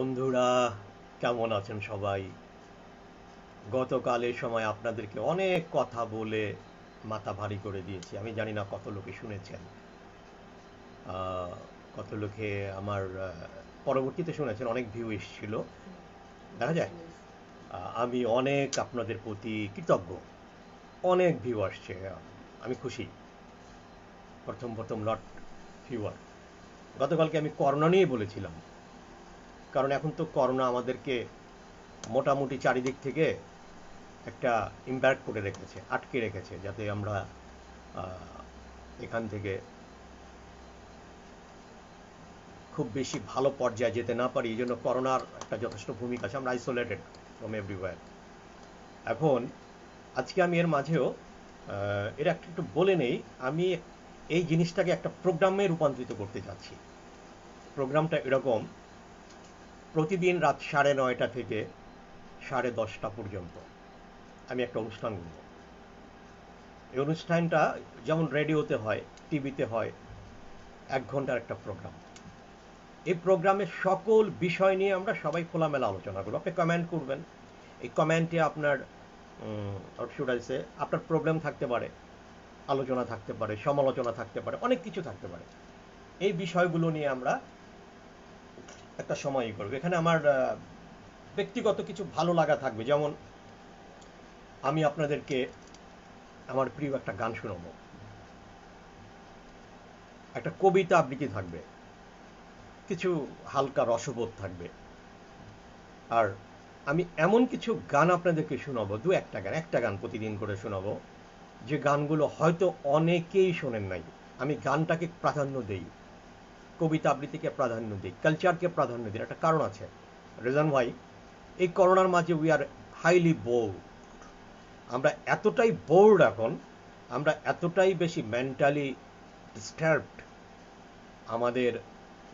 বন্ধুরা, কেমন আছেন সবাই? গতকাল এই সময় আপনাদেরকে অনেক কথা বলে মাথা ভারী করে দিয়েছি। আমি জানি না কত লোকে শুনেছেন, আহ, কত লোকে আমার পরবর্তীতে শুনেছেন। অনেক ভিউ এসেছিল, দেখা যায়। আমি অনেক আপনাদের প্রতি কৃতজ্ঞ। অনেক ভিউ আসছে, আমি খুশি। প্রথম প্রথম লট ভিউয়ার। গতকালকে আমি করোনা নিয়ে বলেছিলাম, কারণ এখন তো করোনা আমাদেরকে মোটামুটি চারিদিক থেকে একটা ইম্প্যাক্ট করে রেখেছে, আটকে রেখেছে, যাতে আমরা আহ, এখান থেকে খুব বেশি ভালো পর্যায়ে যেতে না পারি। এই জন্য করোনার একটা যথেষ্ট ভূমিকা আছে, আমরা আইসোলেটেড ফ্রম এভরিওয়্যার। এখন আজকে আমি এর মাঝেও এর একটা একটু বলে নেই। আমি এই জিনিসটাকে একটা প্রোগ্রামে রূপান্তরিত করতে যাচ্ছি। প্রোগ্রামটা এরকম: প্রতিদিন রাত 9:30 থেকে 10:30 পর্যন্ত আমি একটা অনুষ্ঠান করব। এই অনুষ্ঠানটা যেমন রেডিওতে হয়, টিভিতে হয়, 1 ঘন্টার একটা প্রোগ্রাম। এই প্রোগ্রামে সকল বিষয় নিয়ে আমরা সবাই খোলামেলা আলোচনা করবো। আপনি কমেন্ট করবেন, এই কমেন্টে আপনার আপনার প্রবলেম থাকতে পারে, আলোচনা থাকতে পারে, সমালোচনা থাকতে পারে, অনেক কিছু থাকতে পারে। এই বিষয়গুলো নিয়ে আমরা একটা সময় করবো। এখানে আমার ব্যক্তিগত কিছু ভালো লাগা থাকবে, যেমন আমি আপনাদেরকে আমার প্রিয় একটা গান শোনাবো, একটা কবিতা আবৃত্তি থাকবে, কিছু হালকা রসবোধ থাকবে। আর আমি এমন কিছু গান আপনাদেরকে শোনাবো, একটা গান প্রতিদিন করে শোনাবো, যে গানগুলো হয়তো অনেকেই শোনেন নাই। আমি গানটাকে প্রাধান্য দেই, কবিতা আবৃত্তিকে প্রাধান্য দিই, কালচারকে প্রাধান্য দিই। একটা কারণ আছে, রিজন ওয়াই। এই করোনার মাঝে উই আর হাইলি বোর্ড। আমরা এতটাই বোর্ড এখন, আমরা এতটাই বেশি মেন্টালি ডিস্টার্বড, আমাদের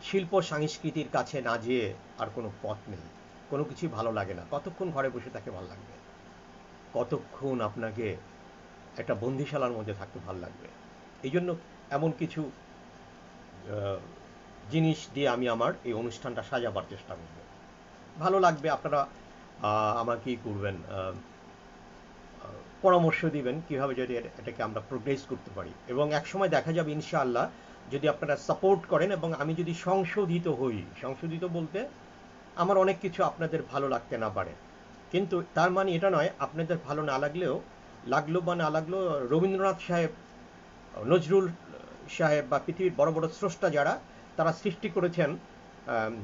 শিল্প সংস্কৃতির কাছে না যেয়ে আর কোনো পথ নেই। কোনো কিছুই ভালো লাগে না। কতক্ষণ ঘরে বসে থাকে ভালো লাগবে? কতক্ষণ আপনাকে একটা বন্দিশালার মধ্যে থাকতে ভালো লাগবে? এই জন্য এমন কিছু আহ, জিনিস দিয়ে আমি আমার এই অনুষ্ঠানটা সাজাবার চেষ্টা করব। ভালো লাগবে। আপনারা আমাকে কি করবেন, পরামর্শ দিবেন কিভাবে যদি এটাকে আমরা প্রোগ্রেস করতে পারি। এবং একসময় দেখা যাবে ইনশাআল্লাহ, যদি আপনারা সাপোর্ট করেন এবং আমি যদি সংশোধিত হই। সংশোধিত বলতে আমার অনেক কিছু আপনাদের ভালো লাগতে না পারে, কিন্তু তার মানে এটা নয় আপনাদের ভালো না লাগলেও, লাগলো বা না লাগলো, রবীন্দ্রনাথ সাহেব, নজরুল সাহেব বা পৃথিবীর বড় বড় স্রষ্টা যারা, তারা সৃষ্টি করেছেন,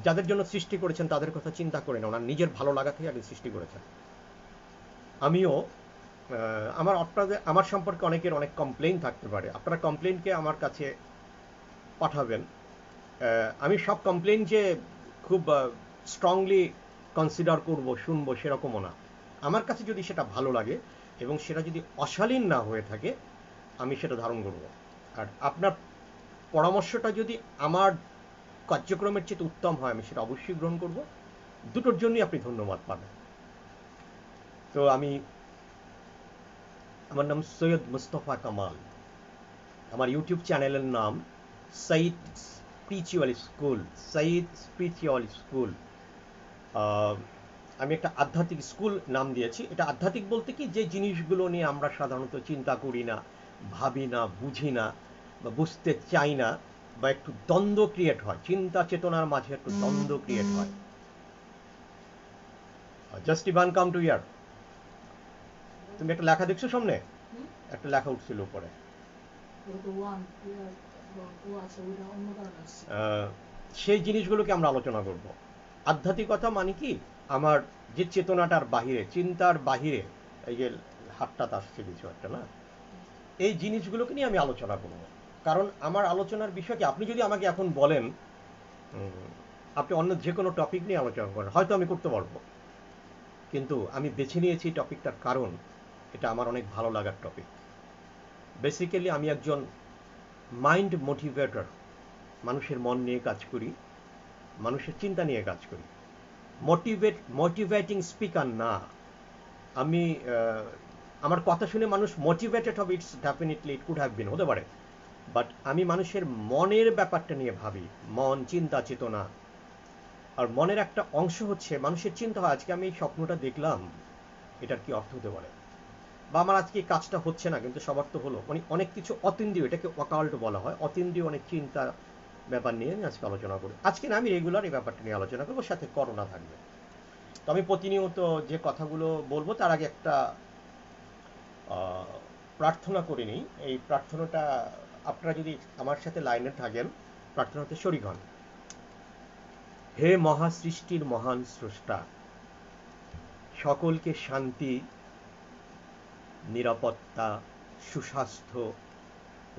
যাদের জন্য সৃষ্টি করেছেন তাদের কথা চিন্তা করে না, ওনার নিজের ভালো লাগা থেকে আগে সৃষ্টি করেছেন। আমিও আমার সম্পর্কে অনেকের অনেক কমপ্লেইন থাকতে পারে। আপনারা কমপ্লেইনকে আমার কাছে পাঠাবেন। আমি সব কমপ্লেইন যে খুব স্ট্রংলি কনসিডার করব, শুনবো, সেরকমও না। আমার কাছে যদি সেটা ভালো লাগে এবং সেটা যদি অশালীন না হয়ে থাকে, আমি সেটা ধারণ করব। আর আপনার পরামর্শটা যদি আমার কার্যক্রমের চেয়ে উত্তম হয়, আমি সেটা অবশ্যই গ্রহণ করব। দুটোর জন্যই আপনি ধন্যবাদ পাবেন। তো আমার নাম সৈয়দ মুস্তফা কামাল। আমার ইউটিউব চ্যানেলের নাম সঈদ স্পিরিচুয়াল স্কুল। সঈদ স্পিরিচুয়াল স্কুল। আমি একটা আধ্যাত্মিক স্কুল নাম দিয়েছি। এটা আধ্যাত্মিক বলতে কি, যে জিনিসগুলো নিয়ে আমরা সাধারণত চিন্তা করি না, ভাবি না, বুঝি না, বা বুঝতে চাই না, বা একটু দ্বন্দ্ব ক্রিয়েট হয়, চিন্তা চেতনার মাঝে একটু দ্বন্দ্ব ক্রিয়েট হয়। জাস্ট ইভান কাম টু ইয়ার। তুমি একটা লেখা দেখছো সামনে? একটা লেখা উঠছিল উপরে। সেই জিনিসগুলোকে আমরা আলোচনা করব। আধ্যাত্মিকতা মানে কি, আমার যে চেতনাটার বাহিরে, চিন্তার বাহিরে, এই যে হাতটা আসছে কিছু একটা না, এই জিনিসগুলোকে নিয়ে আমি আলোচনা করব। কারণ আমার আলোচনার বিষয় কি, আপনি যদি আমাকে এখন বলেন আপনি অন্য যে কোনো টপিক নিয়ে আলোচনা করেন, হয়তো আমি করতে পারবো। কিন্তু আমি বেছে নিয়েছি টপিকটার কারণ এটা আমার অনেক ভালো লাগার টপিক। বেসিক্যালি আমি একজন মাইন্ড মোটিভেটর। মানুষের মন নিয়ে কাজ করি, মানুষের চিন্তা নিয়ে কাজ করি। মোটিভেটিং স্পিকার না আমি। আমার কথা শুনে মানুষ মোটিভেটেড হবে, it's definitely, it could have been, হতে পারে। বাট আমি মানুষের মনের ব্যাপারটা নিয়ে ভাবি, মন, চিন্তা, চেতনা, আর মনের একটা অংশ হচ্ছে মানুষের চিন্তা হয় আজকে আমি এই স্বপ্নটা দেখলাম, এটার কি অর্থ হতে পারে, বা আমার আজকে এই কাজটা হচ্ছে না কিন্তু সবার তো হলো, মানে অনেক কিছু অতীন্দ্রিয়, এটাকে অকাল্ট বলা হয়, অতীন্দ্রিয় অনেক চিন্তা ব্যাপার নিয়ে আমি আজকে আলোচনা করি। আজকে না, আমি রেগুলার এই ব্যাপারটা নিয়ে আলোচনা করবো, সাথে করোনা থাকবে। তো আমি প্রতিনিয়ত যে কথাগুলো বলবো তার আগে একটা প্রার্থনা করে নিই। এই প্রার্থনাটা আপনারা যদি আমার সাথে লাইনে থাকেন, প্রার্থনাতে শরীক হন। হে মহাসৃষ্টির মহান স্রষ্টা, সকলকে শান্তি, নিরাপত্তা, সুস্বাস্থ্য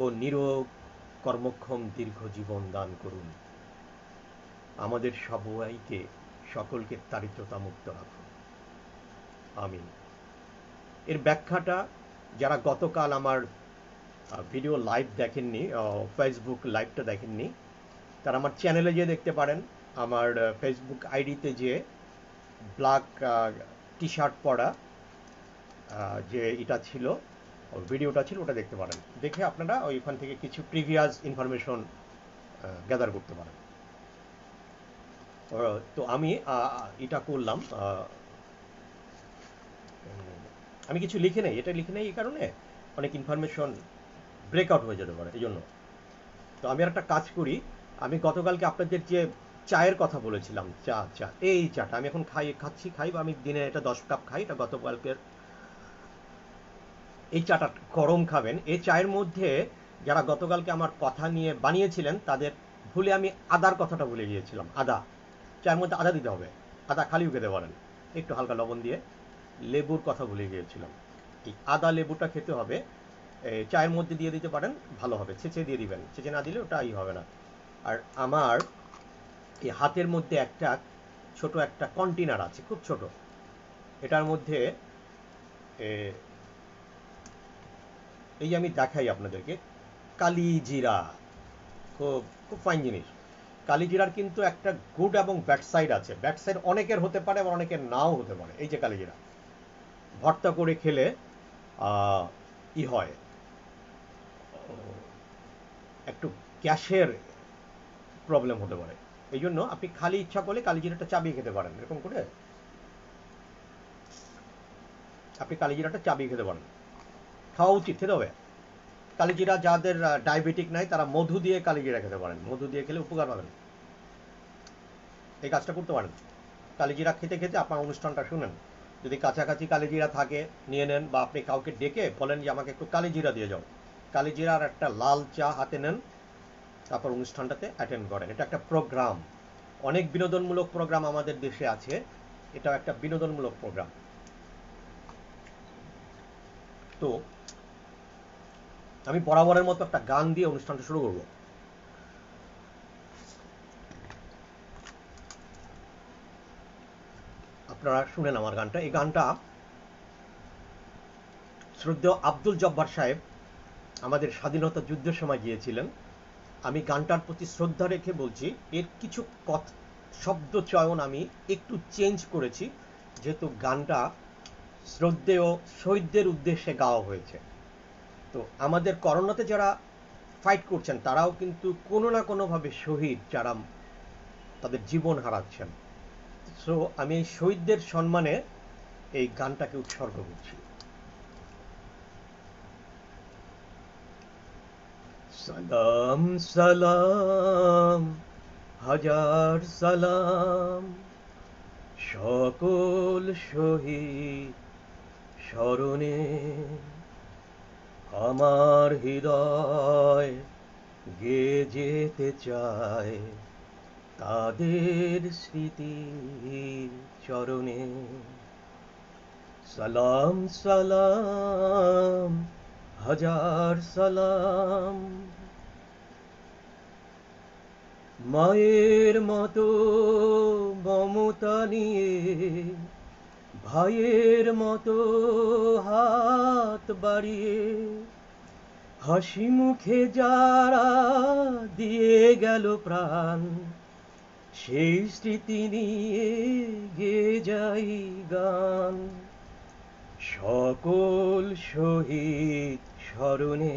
ও নিরোগ কর্মক্ষম দীর্ঘ জীবন দান করুন। আমাদের সবাইকে, সকলকে দারিদ্রতা মুক্ত রাখুন। আমিন। এর ব্যাখ্যাটা যারা গতকাল আমার ভিডিও লাইভ দেখেননি, ফেসবুক লাইভটা দেখেননি, তারা আমার চ্যানেলে গিয়ে দেখতে পারেন। আমার ফেসবুক আইডিতে যে ব্ল্যাক টি শার্ট পরা যে এটা ছিল, ভিডিওটা ছিল, ওটা দেখতে পারেন। দেখে আপনারা ওইখান থেকে কিছু প্রিভিয়াস ইনফরমেশন গ্যাদার করতে পারেন। তো আমি এটা করলাম, আমি কিছু লিখে নেই, এটা লিখে নেই এই কারণে অনেক ইনফরমেশন ব্রেকআউট হয়ে যেতে পারে, এই জন্য। তো আমি আর একটা কাজ করি, আমি গতকালকে আপনাদের যে চায়ের কথা বলেছিলাম, চা এই চাটা আমি এখন খাই, বা আমি দিনে এটা 10 কাপ খাই, এটা গতকালকের। এই চাটা গরম খাবেন। এই চায়ের মধ্যে যারা গতকালকে আমার কথা নিয়ে বানিয়েছিলেন তাদের ভুলে আমি আদার কথাটা ভুলে গিয়েছিলাম। আদা, চায়ের মধ্যে আদা দিতে হবে, আদা খালিও খেতে পারেন একটু হালকা লবণ দিয়ে। লেবুর কথা ভুলে গিয়েছিলাম, এই আদা লেবুটা খেতে হবে, চায়ের মধ্যে দিয়ে দিতে পারেন, ভালো হবে। ছেঁচে দিয়ে দিবেন, ছেঁচে না দিলে ওটা হবে না। আর আমার এই হাতের মধ্যে একটা ছোট একটা কন্টেনার আছে, খুব ছোট, এটার মধ্যে এই আমি দেখাই আপনাদেরকে, কালিজিরা, খুব খুব ফাইন জিনিস। কালিজিরার কিন্তু একটা গুড এবং ব্যাড সাইড আছে। ব্যাড সাইড অনেকের হতে পারে, আবার অনেকের নাও হতে পারে। এই যে কালিজিরা ভর্তা করে খেলে ই হয়, একটু গ্যাসের প্রবলেম হতে পারে। এই জন্য আপনি খালি ইচ্ছা করলে কালিজিরাটা চাবিয়ে খেতে পারেন, এরকম করে আপনি কালিজিরাটা চাবিয়ে খেতে পারেন, খাওয়া উচিত, খেতে হবে। কালিজিরা যাদের ডায়াবেটিক নাই তারা মধু দিয়ে কালিজিরা খেতে পারেন, মধু দিয়ে খেলে উপকার পাবেন। এই কাজটা করতে পারেন। কালিজিরা খেতে খেতে আপনার অনুষ্ঠানটা শুনেন। যদি কাছাকাছি কালিজিরা থাকে নিয়ে নেন, বা আপনি কাউকে ডেকে বলেন যে আমাকে একটু কালিজিরা দিয়ে যাও। কালিজিরার একটা লাল চা হাতে নেন, তারপর অনুষ্ঠানটাতে অ্যাটেন্ড করেন। এটা একটা প্রোগ্রাম, অনেক বিনোদনমূলক প্রোগ্রাম আমাদের দেশে আছে, এটাও একটা বিনোদনমূলক প্রোগ্রাম। তো আমি বরাবরের মতো একটা গান দিয়ে অনুষ্ঠানটা শুরু করব। আপনারা শুনেন আমার গানটা। এই গানটা শ্রদ্ধেয় আব্দুল জব্বার সাহেব আমাদের স্বাধীনতা যুদ্ধের সময় গিয়েছিলেন। আমি গানটার প্রতি শ্রদ্ধা রেখে বলছি, এর কিছু শব্দ চয়ন আমি একটু চেঞ্জ করেছি, যেহেতু গানটা শ্রদ্ধেয় শহীদদের উদ্দেশ্যে গাওয়া হয়েছে। তো আমাদের করোনাতে যারা ফাইট করছেন তারাও কিন্তু কোনো না কোনোভাবে শহীদ, যারা তাদের জীবন হারাচ্ছেন। সো আমি এই শহীদদের সম্মানে এই গানটাকে উৎসর্গ করছি। সালাম সালাম, হাজার সালাম, সকল শহীদ স্মরণে আমার হৃদয় গেয়ে যেতে চায় তাদের স্মৃতি চরণে। সালাম সালাম, হাজার সালাম, মায়ের মতো মমতা নিয়ে, ভাইয়ের মতো হাত বাড়িয়ে, হাসি মুখে যারা দিয়ে গেল প্রাণ, সেই স্মৃতি নিয়ে গেয়ে যাই গান। সকল শহীদ স্মরণে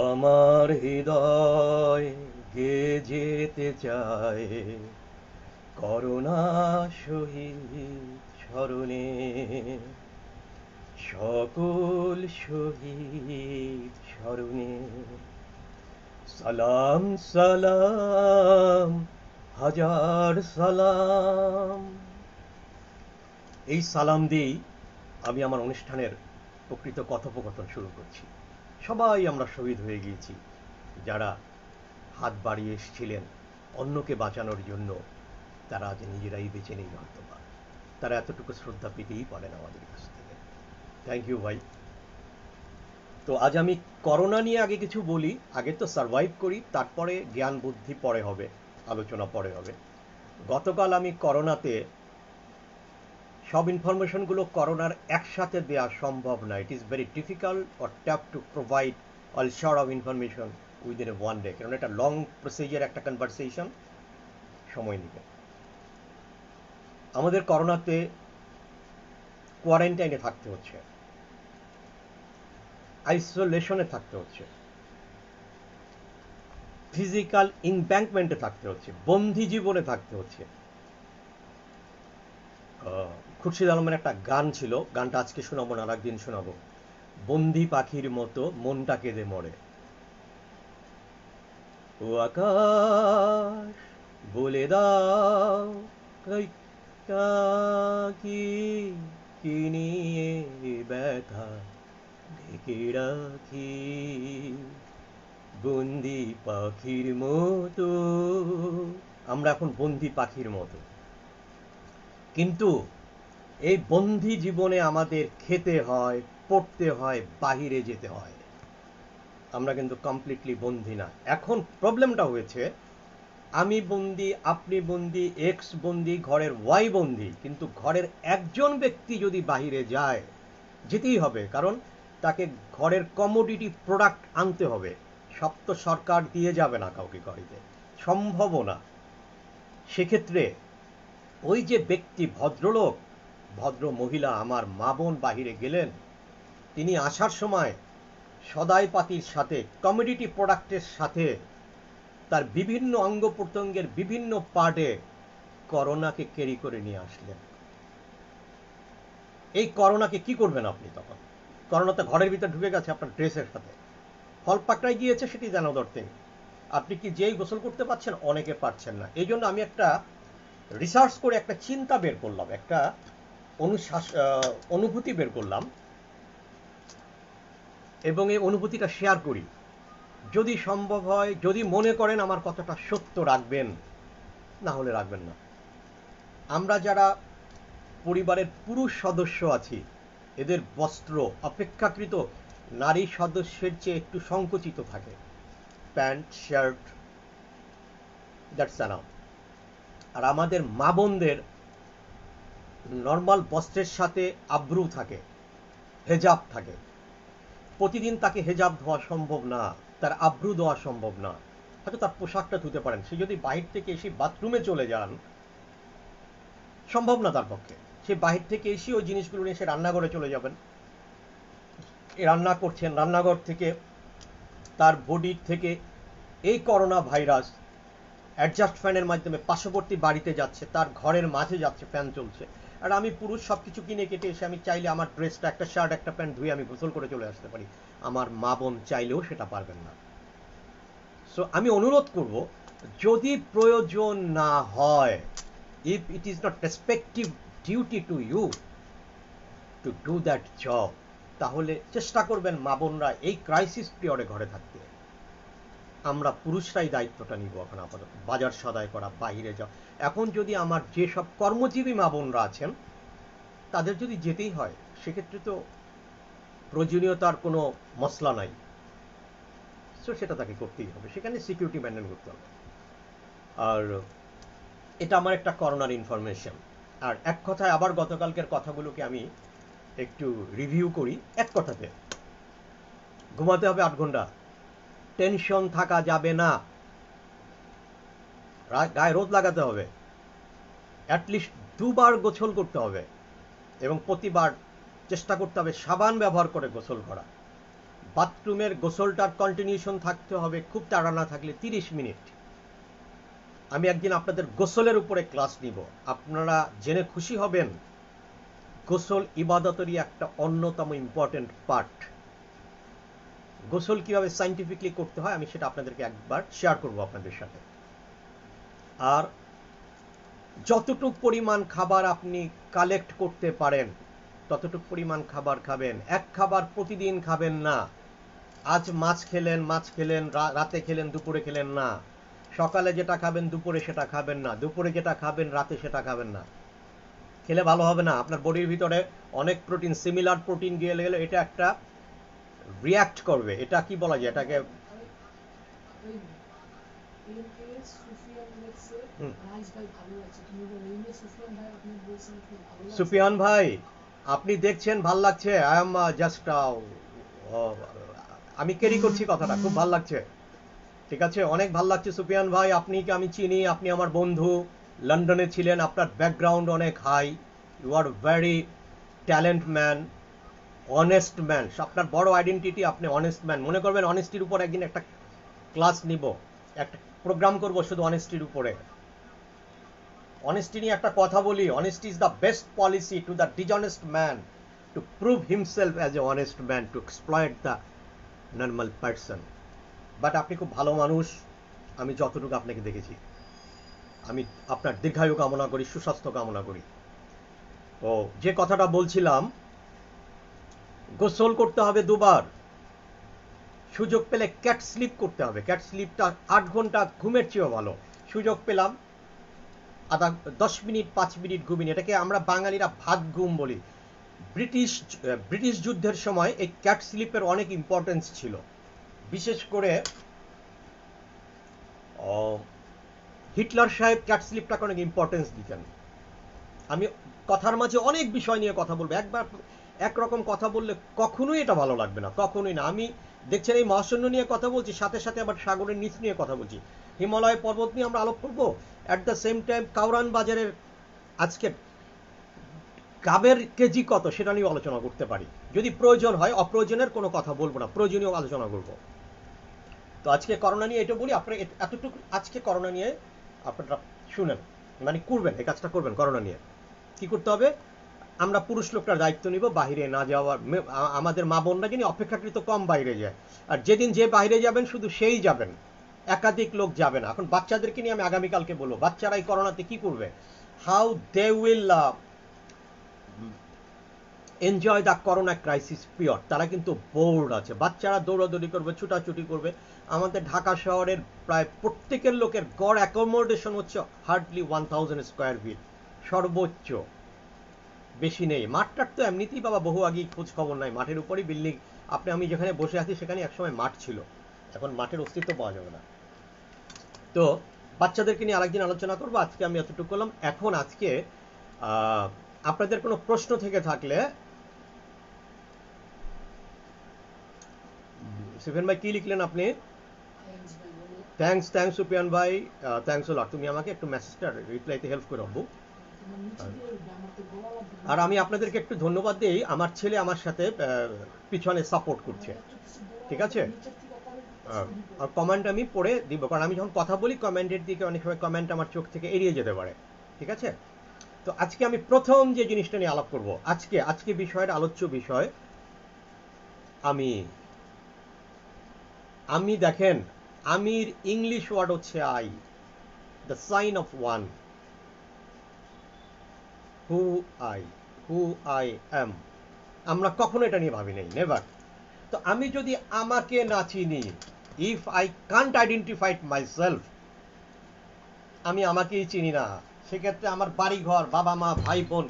আমার হৃদয় গেয়ে যেতে চায় করুণা শহীদ স্মরণে সকল শহীদ স্মরণে সালাম সালাম হাজার সালাম। এই সালাম দিয়েই আমি আমার অনুষ্ঠানের প্রকৃত কথোপকথন শুরু করছি। সবাই আমরা শহীদ হয়ে গিয়েছি, যারা হাত বাড়িয়ে এসেছিলেন অন্যকে বাঁচানোর জন্য, তারা আজ নিজেরাই বেঁচে নেই হয়তো বা, তারা এতটুকু শ্রদ্ধা পেতেই পারেন আমাদের কাছ থেকে। থ্যাংক ইউ ভাই। তো আজ আমি করোনা নিয়ে আগে কিছু বলি, আগে তো সারভাইভ করি, তারপরে জ্ঞান বুদ্ধি পরে হবে, আলোচনা পরে হবে। গতকাল আমি করোনাতে সব ইনফরমেশনগুলো করোনার একসাথে দেওয়া সম্ভব না। It is very difficult or tap to provide all short of information within a one day, কারণ এটা লং প্রসিজার, একটা কনভারসেশন, সময় নেবে। আমাদের করোনাতে কোয়ারেন্টাইনে থাকতে হচ্ছে, আইসোলেশনে থাকতে হচ্ছে, ফিজিক্যাল ইনব্যাঙ্কমেন্টে থাকতে হচ্ছে, বন্দি জীবনে থাকতে হচ্ছে। খুরশিদ আলমের একটা গান ছিল, গানটা আজকে শোনাবো না, আরেকদিন শোনাবো। বন্দি পাখির মতো মনটা কেঁদে মরে, ও আকাশ বলে দাও কি নিয়ে ব্যথা ঢেকে রাখি, বন্দি পাখির মতো। আমরা এখন বন্দি পাখির মতো, কিন্তু এই বন্দি জীবনে আমাদের খেতে হয়, পড়তে হয়, বাহিরে যেতে হয়। আমরা কিন্তু কমপ্লিটলি বন্দি না। এখন প্রবলেমটা হয়েছে, আমি বন্দি, আপনি বন্দি, এক্স বন্দি, ঘরের ওয়াই বন্দি, কিন্তু ঘরের একজন ব্যক্তি যদি বাহিরে যায়, যেতেই হবে, কারণ তাকে ঘরের কমোডিটি প্রোডাক্ট আনতে হবে। সব তো সরকার দিয়ে যাবে না কাউকে গাড়িতে, সম্ভব না। সেক্ষেত্রে ওই যে ব্যক্তি, ভদ্রলোক, ভদ্র মহিলা, আমার মা বোন বাহিরে গেলেন, তিনি আসার সময় সদাইপাতির সাথে, কমোডিটি প্রোডাক্টের সাথে তার বিভিন্ন অঙ্গ প্রত্যঙ্গের বিভিন্ন পার্টে করোনাকে ক্যারি করে নিয়ে আসলেন। এই করোনাকে কি করবেন আপনি তখন? করোনা তো ঘরের ভিতরে ঢুকে গেছে আপনার ড্রেসের সাথে, ফল পাকড়ায় গিয়েছে, সেটি জানাদর থিং। আপনি কি যেই গোসল করতে পারছেন, অনেকে পারছেন না। এই জন্য আমি একটা রিসার্চ করে একটা চিন্তা বের করলাম, একটা অনুভূতি বের করলাম, এবং এই অনুভূতিটা শেয়ার করি। যদি সম্ভব হয়, যদি মনে করেন আমার কথাটা সত্য, রাখবেন, না হলে রাখবেন না। আমরা যারা পরিবারের পুরুষ সদস্য আছি, এদের বস্ত্র অপেক্ষাকৃত নারী সদস্যের চেয়ে একটু সংকুচিত থাকে, প্যান্ট, শার্ট, দ্যাটস এনাফ। আর আমাদের মা বোনদের নর্মাল বস্ত্রের সাথে আব্রু থাকে, হেজাব থাকে। প্রতিদিন তাকে হেজাব ধোয়া সম্ভব না, তার আব্রু দেওয়া সম্ভব না, হয়তো তার পোশাকটা ধুতে পারেন। সে যদি বাহির থেকে এসে বাথরুমে চলে যান, সম্ভব না তার পক্ষে। সে বাহির থেকে এসে ওই জিনিসগুলো নিয়ে সে রান্নাঘরে চলে যাবেন, রান্না করছেন, রান্নাঘর থেকে তার বডির থেকে এই করোনা ভাইরাস অ্যাডজাস্ট ফ্যানের মাধ্যমে পার্শ্ববর্তী বাড়িতে যাচ্ছে, তার ঘরের মাঝে যাচ্ছে, ফ্যান চলছে। আর আমি পুরুষ সব কিছু কিনে কেটে এসে আমি চাইলে আমার ড্রেসটা, একটা শার্ট, একটা প্যান্ট ধুয়ে আমি গোসল করে চলে আসতে পারি। আমার মা বোন চাইলেও সেটা পারবেন না। সো আমি অনুরোধ করব, যদি প্রয়োজন না হয়, if it is not respective duty to you to do that job, তাহলে চেষ্টা করবেন মা বোনরা এই ক্রাইসিস পিরিয়ডে ঘরে থাকতে। আমরা পুরুষরাই দায়িত্বটা নিব এখন আপাতত, বাজার সদাই করা, বাহিরে যাওয়া। এখন যদি আমার যেসব কর্মজীবী মা বোনরা আছেন, তাদের যদি যেতেই হয়, সেক্ষেত্রে তো প্রয়োজনীয়তার কোনো মশলা নাই, সো সেটা তাকে করতেই হবে, সেখানে সিকিউরিটি মেনটেন করতে হবে। আর এটা আমার একটা করোনার ইনফরমেশন। আর এক কথায় আবার গতকালকের কথাগুলোকে আমি একটু রিভিউ করি। এক কথাতে, ঘুমাতে হবে 8 ঘন্টা, টেনশন থাকা যাবে না, গায়ে রোদ লাগাতে হবে, অ্যাটলিস্ট 2 বার গোসল করতে হবে, এবং প্রতিবার চেষ্টা করতে হবে সাবান ব্যবহার করে গোসল করা। বাথরুমের গোসলটার কন্টিনিউশন থাকতে হবে, খুব তাড়া না থাকলে 30 মিনিট। আমি একদিন আপনাদের গোসলের উপরে ক্লাস নিব, আপনারা জেনে খুশি হবেন গোসল ইবাদতেরই একটা অন্যতম ইম্পর্টেন্ট পার্ট। গোসল কিভাবে সাইন্টিফিকলি করতে হয় আমি সেটা আপনাদেরকে একবার শেয়ার করব আপনাদের সাথে। আর যতটুক পরিমাণ খাবার আপনি কালেক্ট করতে পারেন ততটুক পরিমাণ খাবার খাবেন। এক খাবার প্রতিদিন খাবেন না। আজ মাছ খেলেন, রাতে খেলেন, দুপুরে খেলেন না। সকালে যেটা খাবেন দুপুরে সেটা খাবেন না, দুপুরে যেটা খাবেন রাতে সেটা খাবেন না। খেলে ভালো হবে না। আপনার বডির ভিতরে অনেক প্রোটিন, সিমিলার প্রোটিন গেলে এটা একটা রিয়াক্ট করবে। এটা কি বলা যায় এটাকে? সুফিয়ান ভাই আপনি দেখছেন ভাল লাগছে। আই এম জাস্ট আমি ক্যারি করছি কথাটা, খুব ভাল লাগছে। ঠিক আছে, অনেক ভাল লাগছে সুফিয়ান ভাই। আপনি কি আমি চিনি, আপনি আমার বন্ধু, লন্ডনে ছিলেন, আপনার ব্যাকগ্রাউন্ড অনেক high, you are very talent man, honest man. আপনার বড় আইডেন্টিটি আপনি অনেস্ট ম্যান। মনে করবেন অনেস্টির উপর একদিন একটা ক্লাস নিব, একটা প্রোগ্রাম করব শুধু অনেস্টির উপরে। অনেস্টি নিয়ে একটা কথা বলি, honesty is the best policy to the dishonest man to prove himself as a honest man to exploit the normal person. But আপনি খুব ভালো মানুষ, আমি যতটুকু আপনাকে দেখেছি। আমি আপনার দীর্ঘায়ু কামনা করি, সুস্বাস্থ্য কামনা করি। তো যে কথাটা বলছিলাম, গোসল করতে হবে দুবার, সুযোগ পেলে ক্যাট স্লিপ করতে হবে। ক্যাট স্লিপটা 8 ঘন্টা ঘুমের চেয়েও ভালো। সুযোগ পেলাম 10 মিনিট 5 মিনিট ঘুমিয়ে, এটাকে আমরা বাঙালিরা ভাত ঘুম বলি। ব্রিটিশ যুদ্ধের সময় এই ক্যাট স্লিপের অনেক ইম্পর্টেন্স ছিল। বিশেষ করে হিটলার সাহেব ক্যাট স্লিপটাকে অনেক ইম্পর্টেন্স দিতেন। আমি কথার মাঝে অনেক বিষয় নিয়ে কথা বলবো। একবার একরকম কথা বললে কখনোই এটা ভালো লাগবে না, কখনোই না। আমি দেখছেন এই মহাশূন্য নিয়ে কথা বলছি, সাথে সাথে আবার সাগরের নিচ নিয়ে কথা বলছি, হিমালয় পর্বত নিয়ে আমরা আলোক করবো। At the same time Kawran বাজারের আজকে গাবের কেজি কত সেটা নিয়ে আলোচনা করতে পারি। যদি প্রয়োজন হয়, অপ্রয়োজনের কোনো কথা বলবো না, প্রয়োজনীয় আলোচনা করবো। তো আজকে করোনা নিয়ে এটা বলি, আপনারা এতটুকু আজকে করোনা নিয়ে আপনারা শুনেন, মানে করবেন, এই কাজটা করবেন। করোনা নিয়ে কি করতে হবে? আমরা পুরুষ লোকটার দায়িত্ব নিব বাইরে না যাওয়ার। আমাদের মা বোনরা যিনি অপেক্ষাকৃত কম বাইরে যায়, আর যেদিন যে বাইরে যাবেন শুধু সেই যাবেন, একাধিক লোক যাবে না। এখন বাচ্চাদেরকে নিয়ে আমি আগামীকালকে বলবো বাচ্চারা এই করোনাতে কি করবে, how they will enjoy the corona crisis period. তারা কিন্তু বোর্ড আছে, বাচ্চারা দৌড়াদৌড়ি করবে, ছুটাছুটি করবে। আমাদের ঢাকা শহরের প্রায় প্রত্যেকের লোকের গড় অ্যাকোমোডেশন হচ্ছে হার্ডলি 1000 স্কোয়ার ফিট, সর্বোচ্চ, বেশি নেই। মাঠটার তো এমনিতেই বাবা বহু আগেই খোঁজ খবর নাই, মাঠের উপরই বিল্ডিং। আপনি আমি যেখানে বসে আছি সেখানে একসময় মাঠ ছিল, এখন মাঠের অস্তিত্ব পাওয়া যাবে না। তো বাচ্চাদেরকে নিয়ে আরেকদিন আলোচনা করবো, আজকে আমি এতটুকু করলাম। এখন আজকে আপনাদের কোনো প্রশ্ন থেকে থাকলে, সুফিয়ান ভাই কি লিখলেন আপনি? থ্যাংকস সুফিয়ান ভাই, থ্যাংকস লট। তুমি আমাকে একটু মেসেজটা রিপ্লাইতে হেল্প করে আব্বু। আর আমি আপনাদেরকে একটু ধন্যবাদ দিই, আমার ছেলে আমার সাথে পিছনে সাপোর্ট করছে, ঠিক আছে? আর কমেন্ট আমি পড়ে দিব, কারণ আমি যখন কথা বলি কমেন্টের দিকে অনেক সময় কমেন্ট আমার চোখ থেকে এড়িয়ে যেতে পারে, ঠিক আছে? তো আজকে আমি প্রথম যে জিনিসটা নিয়ে আলাপ করব, আজকে বিষয়ের আলোচ্য বিষয়, আমি দেখেন, আমির ইংলিশ ওয়ার্ড হচ্ছে I, the sign of one, who I am. আমরা কখনো এটা নিয়ে ভাবি নাই, নেভার। তো আমি যদি আমাকে না চিনি, if I can't identify myself, আমি আমাকেই চিনি না, সেক্ষেত্রে আমার বাড়ি ঘর, বাবা মা, ভাই বোন,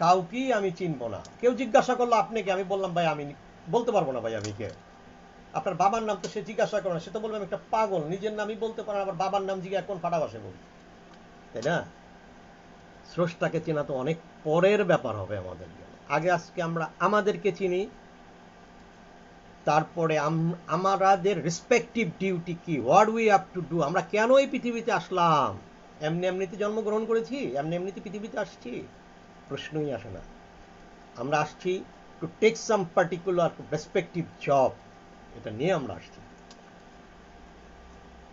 কাউকেই আমি চিনবো না। কেউ জিজ্ঞাসা করলো আপনি কে, আমি বললাম ভাই আমি বলতে পারবো না ভাই আমি কে। আপনার বাবার নাম তো সে জিজ্ঞাসা করে না, সে তো বলবে আমি একটা পাগল, নিজের নামই বলতে পারে, আবার বাবার নাম জিজ্ঞাসা কোন ফাটা বসে বলি, তাই না? স্রষ্টাকে চেনা তো অনেক পরের ব্যাপার হবে আমাদের জন্য। আগে আজকে আমরা আমাদেরকে চিনি, তারপরে আমাদের রেসপেক্টিভ ডিউটি কি, what we have to do. আমরা কেন এই পৃথিবীতে আসলাম? এমনিতে জন্মগ্রহণ করেছি, এমনিতে পৃথিবীতে আসছি? প্রশ্নই আসে না। আমরা আসছি to take some particular respective job, এটা নিয়ে আমরা আসছি।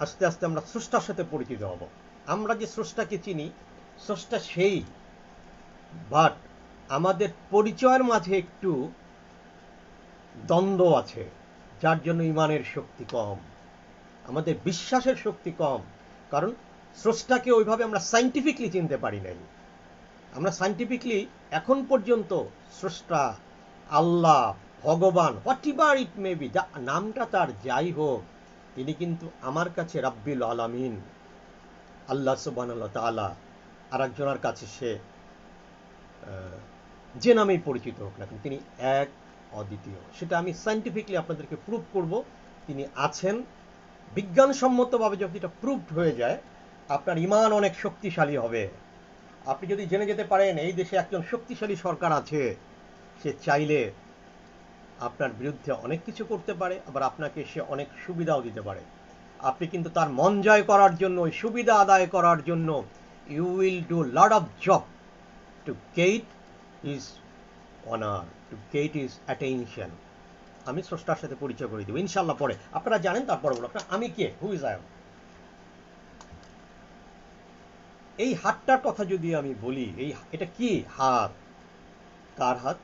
আস্তে আস্তে আমরা স্রষ্টার সাথে পরিচিত হব। আমরা যে স্রষ্টাকে চিনি, স্রষ্টা সেই, বাট আমাদের পরিচয়ের মাঝে একটু দ্বন্দ্ব আছে, যার জন্য ইমানের শক্তি কম, আমাদের বিশ্বাসের শক্তি কম। কারণ স্রষ্টাকে ওইভাবে আমরা সাইন্টিফিকলি চিনতে পারি নাই। আমরা সাইন্টিফিকলি এখন পর্যন্ত স্রষ্টা, আল্লাহ, ভগবান, what ever it may be, নামটা তার যাই হোক, তিনি কিন্তু আমার কাছে রাব্বিল আলামিন, আল্লাহ সুবহানাহু ওয়া তাআলা, আর একজনের কাছে সে যে নামেই পরিচিত হোক না, তিনি এক, অদ্বিতীয়। সেটা আমি সাইন্টিফিকলি আপনাদেরকে প্রুভ করব। তিনি আছেন। বিজ্ঞানসম্মতভাবে যদি এটা প্রুভড হয়ে যায়, আপনার ইমান অনেক শক্তিশালী হবে। আপনি যদি জেনে যেতে পারেন এই দেশে একজন শক্তিশালী সরকার আছে, সে চাইলে আপনার বিরুদ্ধে অনেক কিছু করতে পারে, আবার আপনাকে সে অনেক সুবিধাও দিতে পারে। আপনি কিন্তু তার মন জয় করার জন্য, সুবিধা আদায় করার জন্য, you will do lot of job to get his honour, to get his attention. আমি স্রষ্টার সাথে পরিচয় করে দেবো ইনশাল্লাহ পরে। আপনারা জানেন, তারপরে বলো আপনার আমি কে, হু ইজ আই এম। এই হাতটার কথা যদি আমি বলি, এটা কি হাত? কার হাত?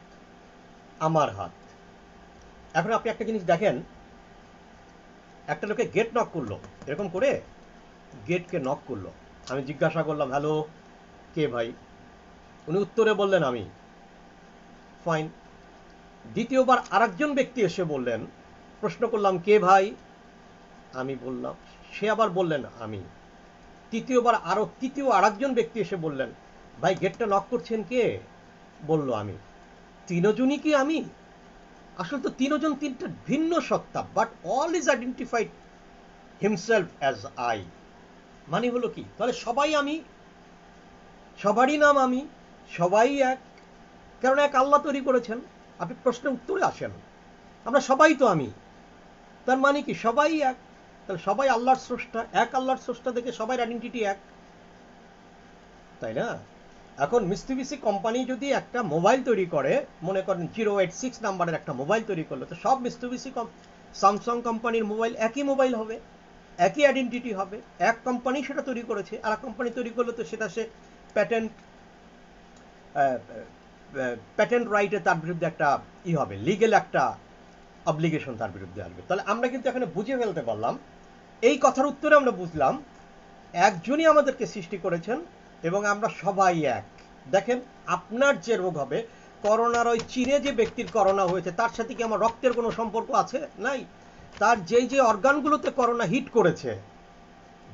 আমার হাত। এখন আপনি একটা জিনিস দেখেন, একটা লোকে গেট নক করলো, এরকম করে গেটকে নক করলো। আমি জিজ্ঞাসা করলাম, হ্যালো, কে ভাই? উনি উত্তরে বললেন আমি। ফাইন। দ্বিতীয়বার আরেকজন ব্যক্তি এসে বললেন, প্রশ্ন করলাম, কে ভাই? আমি বললাম, সে আবার বললেন আমি। তৃতীয়বার তৃতীয় আরেকজন ব্যক্তি এসে বললেন, ভাই গেটটা নক করছেন কে? বলল আমি। তিনজনই কি আমি? আসলে তো তিনজন তিনটা ভিন্ন সত্তা, but all is identified himself as I. মানে হলো কি, তাহলে সবাই আমি, সবারই নাম আমি, সবাই এক, কারণ এক আল্লাহ তৈরি করেছেন। আপনি প্রশ্নের উত্তরে আসেন, আমরা সবাই তো আমি, তার মানে কি সবাই এক, তাহলে সবাই আল্লাহর স্রষ্টা, এক আল্লাহর স্রষ্টা থেকে সবাই আইডেন্টিটি এক, তাই না? এখন মিস্তুবিসি কোম্পানি যদি একটা মোবাইল তৈরি করে, মনে করেন 086 নাম্বারের একটা মোবাইল তৈরি করলো, তো সব মিস্তুবিসি স্যামসাং কোম্পানির মোবাইল একই মোবাইল হবে, একই আইডেন্টিটি হবে। এক কোম্পানি সেটা তৈরি করেছে, আর এক কোম্পানি তৈরি করলো, তো সেটা সে প্যাটেন্ট রাইটে তার বিরুদ্ধে একটা হবে, লিগেল একটা অব্লিগেশন তার বিরুদ্ধে আসবে। তাহলে আমরা কিন্তু এখানে বুঝে ফেলতে পারলাম, এই কথার উত্তরে আমরা বুঝলাম একজনই আমাদেরকে সৃষ্টি করেছেন এবং আমরা সবাই এক। দেখেন, আপনার যে রোগ হবে, করোনার ওই চীনে যে ব্যক্তির করোনা হয়েছে, তার সাথে কি আমার রক্তের কোনো সম্পর্ক আছে? নাই। তার যে অর্গানগুলোতে করোনা হিট করেছে,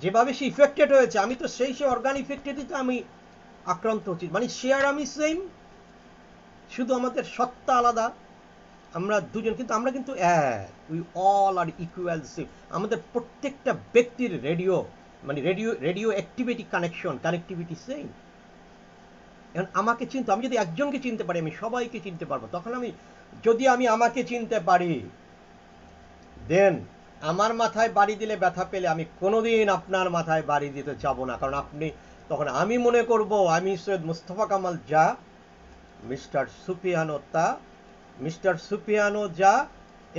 যেভাবে সে ইফেক্টেড হয়েছে, আমি তো সেই অর্গান ইফেক্টেডই তো আমি আক্রান্ত হচ্ছি। মানে সে আর আমি সেম, শুধু আমাদের সত্তা আলাদা। আমরা দুজন, কিন্তু আমরা কিন্তু এক, we all are equal same. আমাদের প্রত্যেকটা ব্যক্তির রেডিও অ্যাক্টিভিটি কানেক্টিভিটি সেম। এখন আমাকে চিনতে, আমি যদি একজনকে চিনতে পারি, আমি সবাইকে চিনতে পারবো। তখন যদি আমি আমাকে চিনতে পারি, দেন আমার মাথায় বাড়ি দিলে ব্যথা পেলে আমি কোনোদিন আপনার মাথায় বাড়ি দিতে যাব না। কারণ তখন আমি মনে করব আমি সৈয়দ মুস্তফা কামাল যা, মিস্টার সুফিয়ানো তা, মিস্টার সুফিয়ানো যা,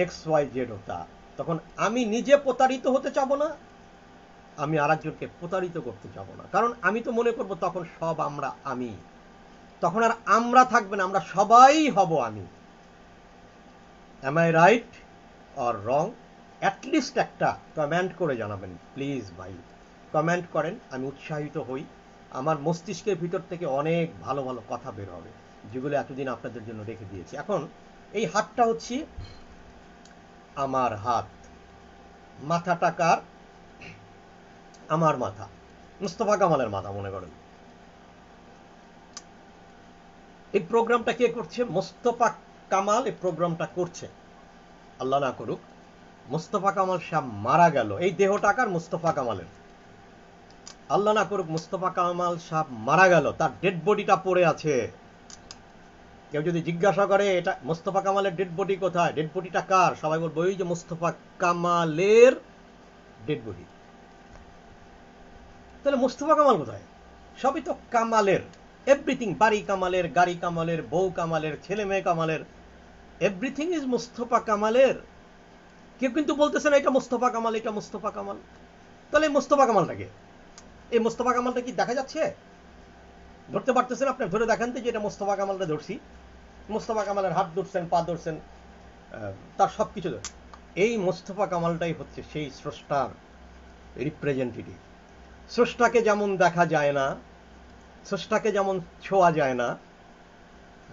XYZ তা। তখন আমি নিজে প্রতারিত হতে চাবো না, আমি আরেকজনকে প্রতারিত করতে চাবো না। কারণ আমি তো মনে করব তখন সব আমি, তখন আর আমরা থাকবে না, আমরা সবাই হব আমি। Am I right or wrong? At least একটা কমেন্ট করে জানাবেন প্লিজ ভাই। কমেন্ট করেন, আমি উৎসাহিত হই। আমার মস্তিষ্কের ভিতর থেকে অনেক ভালো ভালো কথা বের হবে, যেগুলো এতদিন আপনাদের জন্য রেখে দিয়েছি। এখন এই হাতটা হচ্ছে আমার হাত। মাথাটা কার? আমার মাথা, মুস্তফা কামালের মাথা মনে করেন। এই প্রোগ্রামটা কে করছে? মুস্তফা কামাল এই প্রোগ্রামটা করছে। আল্লাহ না করুক মুস্তফা কামাল সাহেব মারা গেল, এই দেহটা কার? মুস্তফা কামালের। আল্লাহ না করুক মুস্তফা কামাল সাহেব মারা গেল, তার ডেড বডিটা পড়ে আছে। কেউ যদি জিজ্ঞাসা করে এটা মুস্তফা কামালের ডেড বডি কোথায়, ডেড বডিটা কার, সবাই বলবো ওই যে মুস্তফা কামালের ডেড বডি। তাহলে মুস্তফা কামাল কোথায়? সবই তো কামালের, এভরিথিং। বাড়ি কামালের, গাড়ি কামালের, বউ কামালের, ছেলে মেয়ে কামালের, এভরিথিং ইজ মুস্তফা কামালের। কেউ কিন্তু বলতেছে না এটা মুস্তফা কামাল, এটা মুস্তফা কামাল। তাহলে মুস্তফা কামালটাকে এই মোস্তফা কামালটা কি দেখা যাচ্ছে? ধরতে পারতেছেন? আপনি ধরে দেখান তো যে এটা মোস্তফা কামালটা ধরছি। মোস্তফা কামালের হাত ধরছেন, পা ধরছেন, তার সব কিছু। এই মোস্তফা কামালটাই হচ্ছে সেই স্রষ্টার রিপ্রেজেন্টেটিভ। স্রষ্টাকে যেমন দেখা যায় না, স্রষ্টাকে যেমন ছোঁয়া যায় না,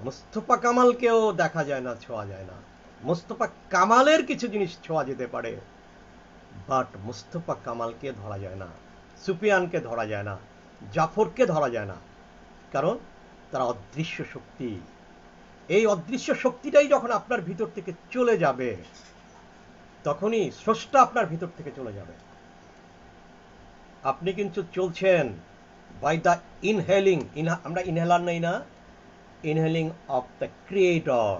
মোস্তফা কামালকেও দেখা যায় না, ছোঁয়া যায় না। মোস্তফা কামালের কিছু জিনিস ছোঁয়া যেতে পারে, বাট মোস্তফা কামালকে ধরা যায় না, সুফিয়ানকে ধরা যায় না, জাফরকে ধরা যায় না। কারণ তারা অদৃশ্য শক্তি। এই অদৃশ্য শক্তিটাই যখন আপনার ভিতর থেকে চলে যাবে, তখনই স্রষ্টা আপনার ভিতর থেকে চলে যাবে। আপনি কিন্তু চলছেন বাই দ্য ইনহেলিং, আমরা ইনহেলার নেই না, ইনহেলিং অফ দ্য ক্রিয়েটর।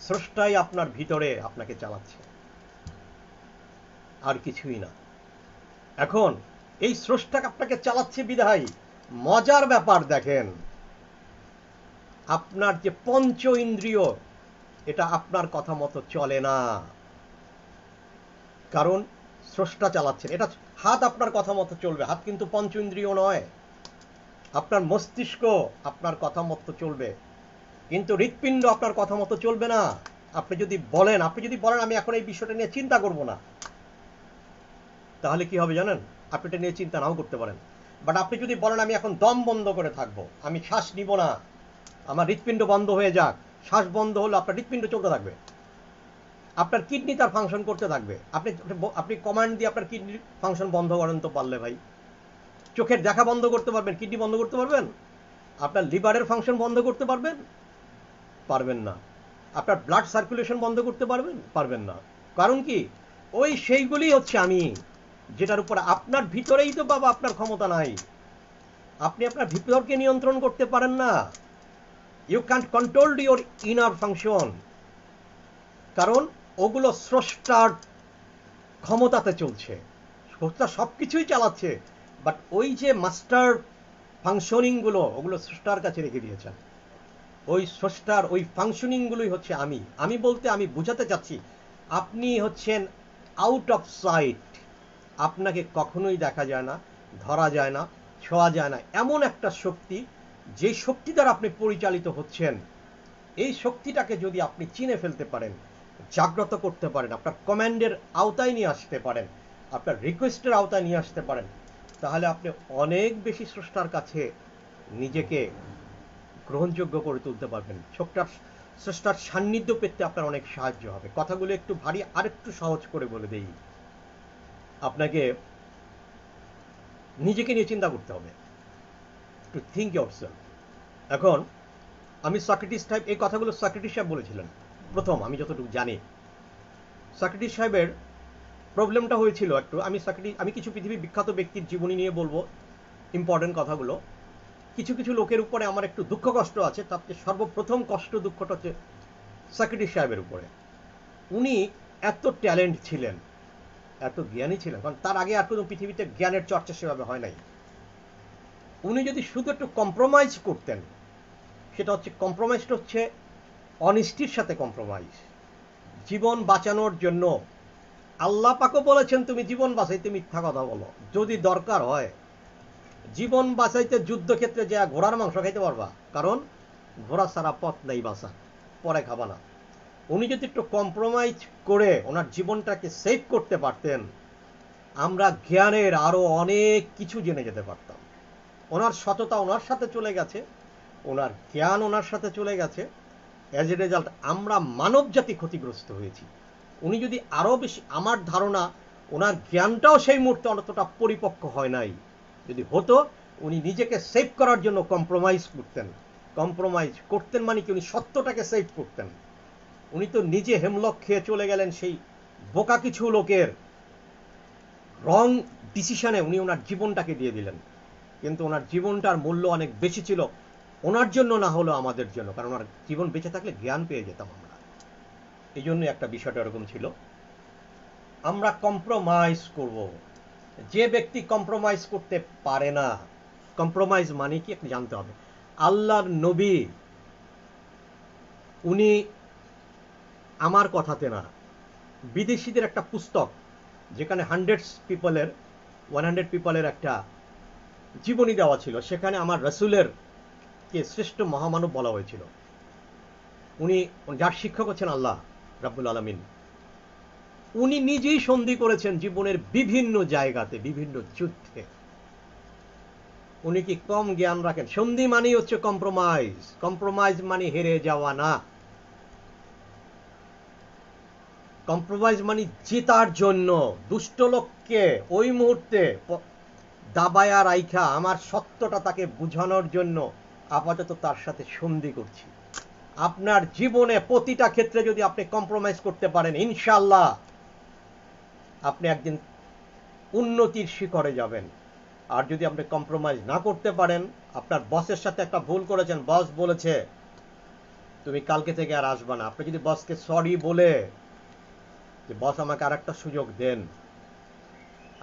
স্রষ্টাই আপনার ভিতরে আপনাকে চালাচ্ছে, আর কিছুই না। এখন এই স্রষ্টা আপনাকে চালাচ্ছে বিধায় মজার ব্যাপার দেখেন, আপনার যে পঞ্চ ইন্দ্রিয়, এটা আপনার কথা মতো চলে না, কারণ স্রষ্টা চালাচ্ছেন। এটা হাত আপনার কথা মতো চলবে, হাত কিন্তু পঞ্চ ইন্দ্রিয় নয়। আপনার মস্তিষ্ক আপনার কথা মতো চলবে, কিন্তু হৃৎপিণ্ড আপনার কথা মতো চলবে না। আপনি যদি বলেন আমি এখন এই বিষয়টা নিয়ে চিন্তা করব না, তাহলে কি হবে জানেন? আপনি এটা নিয়ে চিন্তা নাও করতে পারেন। বাট আপনি যদি বলেন আমি এখন দম বন্ধ করে থাকবো, আমি শ্বাস নিব না, আমার হৃৎপিণ্ড বন্ধ হয়ে যাক, শ্বাস বন্ধ হলে আপনার হৃৎপিণ্ড চলতে থাকবে, আপনার কিডনি তার ফাংশন করতে থাকবে। আপনি কমান্ড দিয়ে আপনার কিডনির ফাংশন বন্ধ করেন তো পারলে ভাই। চোখের দেখা বন্ধ করতে পারবেন, কিডনি বন্ধ করতে পারবেন? আপনার লিভারের ফাংশন বন্ধ করতে পারবেন? পারবেন না। আপনার ব্লাড সার্কুলেশন বন্ধ করতে পারবেন? পারবেন না। কারণ কি? ওই সেইগুলি হচ্ছে আমি, যেটার উপর আপনার ভিতরেই তো বাবা আপনার ক্ষমতা নাই। আপনি আপনার ভিতরকে নিয়ন্ত্রণ করতে পারেন না। You can't control your inner function, কারণ ওগুলো স্রষ্টার ক্ষমতাতে চলছে। স্রষ্টা সবকিছুই চালাচ্ছে, বাট ওই যে মাস্টার ফাংশনিংগুলো, ওগুলো স্রষ্টার কাছে রেখে দিয়েছেন। ওই স্রষ্টার ওই ফাংশনিংগুলোই হচ্ছে আমি। আমি বলতে আমি বুঝাতে চাচ্ছি, আপনি হচ্ছেন আউট অফ সাইট, আপনাকে কখনোই দেখা যায় না, ধরা যায় না, ছোঁয়া যায় না। এমন একটা শক্তি, যে শক্তি দ্বারা আপনি পরিচালিত হচ্ছেন, এই শক্তিটাকে যদি আপনি চিনে ফেলতে পারেন, জাগ্রত করতে পারেন, আপনার কমান্ডের আওতায় নিয়ে আসতে পারেন, আপনার রিকোয়েস্টের আওতায় নিয়ে আসতে পারেন, তাহলে আপনি অনেক বেশি স্রষ্টার কাছে নিজেকে গ্রহণযোগ্য করে তুলতে পারবেন। স্রষ্টার সান্নিধ্য পেতে আপনার অনেক সাহায্য হবে। কথাগুলো একটু ভারী, আরেকটু সহজ করে বলে দেই। আপনাকে নিজেকে নিয়ে চিন্তা করতে হবে, টু থিঙ্ক ইয়োরসেলফ। এখন আমি সক্রেটিস সাহেব, এই কথাগুলো সক্রেটিস সাহেব বলেছিলেন প্রথম, আমি যতটুকু জানি। সক্রেটিস সাহেবের প্রবলেমটা হয়েছিল একটু, আমি কিছু পৃথিবীর বিখ্যাত ব্যক্তির জীবনী নিয়ে বলবো, ইম্পর্টেন্ট কথাগুলো। কিছু কিছু লোকের উপরে আমার একটু দুঃখ কষ্ট আছে, তাতে সর্বপ্রথম কষ্ট দুঃখটা হচ্ছে সক্রেটিস সাহেবের উপরে। উনি এত ট্যালেন্ট ছিলেন, এত জ্ঞানী ছিলেন, কারণ তার আগে আর কোনো পৃথিবীতে জ্ঞানের চর্চা সেভাবে হয় নাই। উনি যদি শুধু একটু কম্প্রোমাইজ করতেন, সেটা হচ্ছে কম্প্রোমাইজটা হচ্ছে অনিষ্টির সাথে কম্প্রোমাইজ। জীবন বাঁচানোর জন্য আল্লাহ পাকও বলেছেন তুমি জীবন বাঁচাইতে মিথ্যা কথা বলো, যদি দরকার হয় জীবন বাঁচাইতে যুদ্ধক্ষেত্রে যা ঘোড়ার মাংস খাইতে পারবা, কারণ ঘোড়া ছাড়া পথ নেই বাঁচা, পরে খাবা না। উনি যদি একটু কম্প্রোমাইজ করে ওনার জীবনটাকে সেভ করতে পারতেন, আমরা জ্ঞানের আরো অনেক কিছু জেনে যেতে পারতাম। ওনার সততা ওনার সাথে চলে গেছে, ওনার জ্ঞান ওনার সাথে চলে গেছে, অ্যাজ এ রেজাল্ট আমরা মানব জাতি ক্ষতিগ্রস্ত হয়েছি। উনি যদি আরো বেশি, আমার ধারণা ওনার জ্ঞানটাও সেই মুহূর্তে অতটা পরিপক্ক হয় নাই। যদি হতো, উনি নিজেকে সেভ করার জন্য কম্প্রোমাইজ করতেন মানে কি, উনি সত্যটাকে সেভ করতেন। উনি তো নিজে হেমলক খেয়ে চলে গেলেন সেই বোকা কিছু লোকের রং ডিসিশনে, উনি ওনার জীবনটাকে দিয়ে দিলেন। কিন্তু ওনার জীবনটার মূল্য অনেক বেশি ছিল, ওনার জন্য না হলো আমাদের জন্য, কারণ ওনার জীবন বেঁচে থাকলে জ্ঞান পেয়ে যেতাম আমরা। এই জন্য একটা বিষয়টা এরকম ছিল। আমরা কম্প্রোমাইজ করব। যে ব্যক্তি কম্প্রোমাইজ করতে পারে না, কম্প্রোমাইজ মানে কি আপনি জানতে হবে। আল্লাহর নবী, উনি আমার কথাতে না, বিদেশিদের একটা পুস্তক, যেখানে 100 পিপলের একটা জীবনী দেওয়া ছিল, সেখানে আমার রাসূলের কে শ্রেষ্ঠ মহামানব বলা হয়েছিল। উনি, যার শিক্ষক হচ্ছেন আল্লাহ রাব্বুল আলামিন, উনি নিজেই সন্ধি করেছেন জীবনের বিভিন্ন জায়গাতে, বিভিন্ন যুদ্ধে। উনি কি কম জ্ঞান রাখেন? সন্ধি মানেই হচ্ছে কম্প্রোমাইজ। কম্প্রোমাইজ মানে হেরে যাওয়া না, কম্প্রোমাইজ মানে জেতার জন্য। দুষ্ট লোককে ওই মুহূর্তে দাবায়া রাইখা আমার সত্যটা তাকে বুঝানোর জন্য আপাতত তার সাথে সন্ধি করছি। আপনার জীবনে প্রতিটা ক্ষেত্রে যদি আপনি কম্প্রোমাইজ করতে পারেন, ইনশাআল্লাহ আপনি একদিন উন্নতির শিখরে যাবেন। আর যদি আপনি কম্প্রোমাইজ না করতে পারেন, আপনার বসের সাথে একটা ভুল করেছেন, বস বলেছে তুমি কালকে থেকে আর আসবা না, আপনি যদি বসকে সরি বলে যে বস আমাকে আর একটা সুযোগ দেন,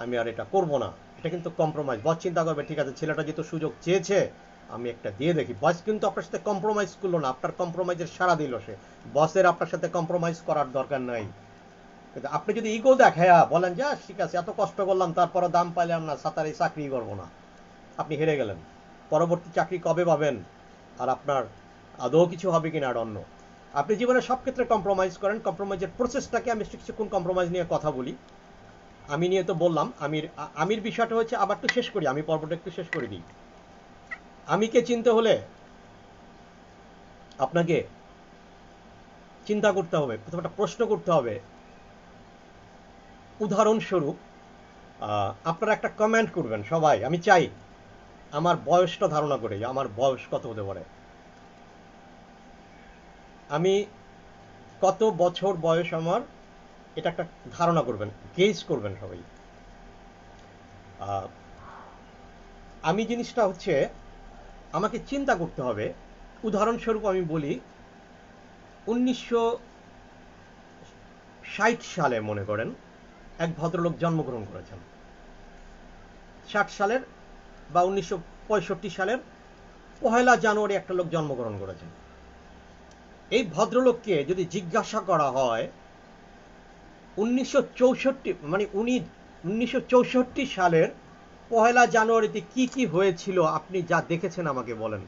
আমি আর এটা করব না, এটা কিন্তু কম্প্রোমাইজ। বস চিন্তা করবে ঠিক আছে ছেলেটা যেহেতু সুযোগ চেয়েছে আমি একটা দিয়ে দেখি। বস কিন্তু আপনার সাথে কম্প্রোমাইজ করলো না, আপনার কম্প্রোমাইজের সাড়া দিল সে। বসের আপনার সাথে কম্প্রোমাইজ করার দরকার নাই। কিন্তু আপনি যদি ইগো দেখায়া বলেন যে ঠিক আছে এত কষ্ট করলাম তারপরে দাম পাইলাম না, সাতারে চাকরি করবো না, আপনি হেরে গেলেন। পরবর্তী চাকরি কবে পাবেন আর আপনার আদৌ কিছু হবে কিনা আর অন্য। আপনি জীবনে সব ক্ষেত্রে কম্প্রোমাইজ করেন। কম্প্রোমাইজের প্রসেসটাকে আমি কিছুক্ষণ কম্প্রোমাইজ নিয়ে কথা বলি। আমি নিয়ে তো বললাম, আমির বিষয়টা হচ্ছে, আবার একটু শেষ করি, আমি পর্বটা একটু শেষ করে দিই। আমিকে চিনতে হলে আপনাকে চিন্তা করতে হবে, প্রথমে একটা প্রশ্ন করতে হবে। উদাহরণস্বরূপ আপনারা একটা কমেন্ট করবেন সবাই, আমি চাই আমার বয়সটা ধারণা করে, আমার বয়স কত হতে পারে, আমি কত বছর বয়স আমার, এটা একটা ধারণা করবেন, গেজ করবেন সবাই। আমি জিনিসটা হচ্ছে আমাকে চিন্তা করতে হবে। উদাহরণস্বরূপ আমি বলি 1960 সালে মনে করেন এক ভদ্রলোক জন্মগ্রহণ করেছেন। 60 সালের বা 1965 সালের 1 জানুয়ারি একটা লোক জন্মগ্রহণ করেছেন। এই ভদ্রলোককে যদি জিজ্ঞাসা করা হয় 1964 মানে উনি 1964 সালের 1 জানুয়ারিতে কি কি হয়েছিল আপনি যা দেখেছেন আমাকে বলেন,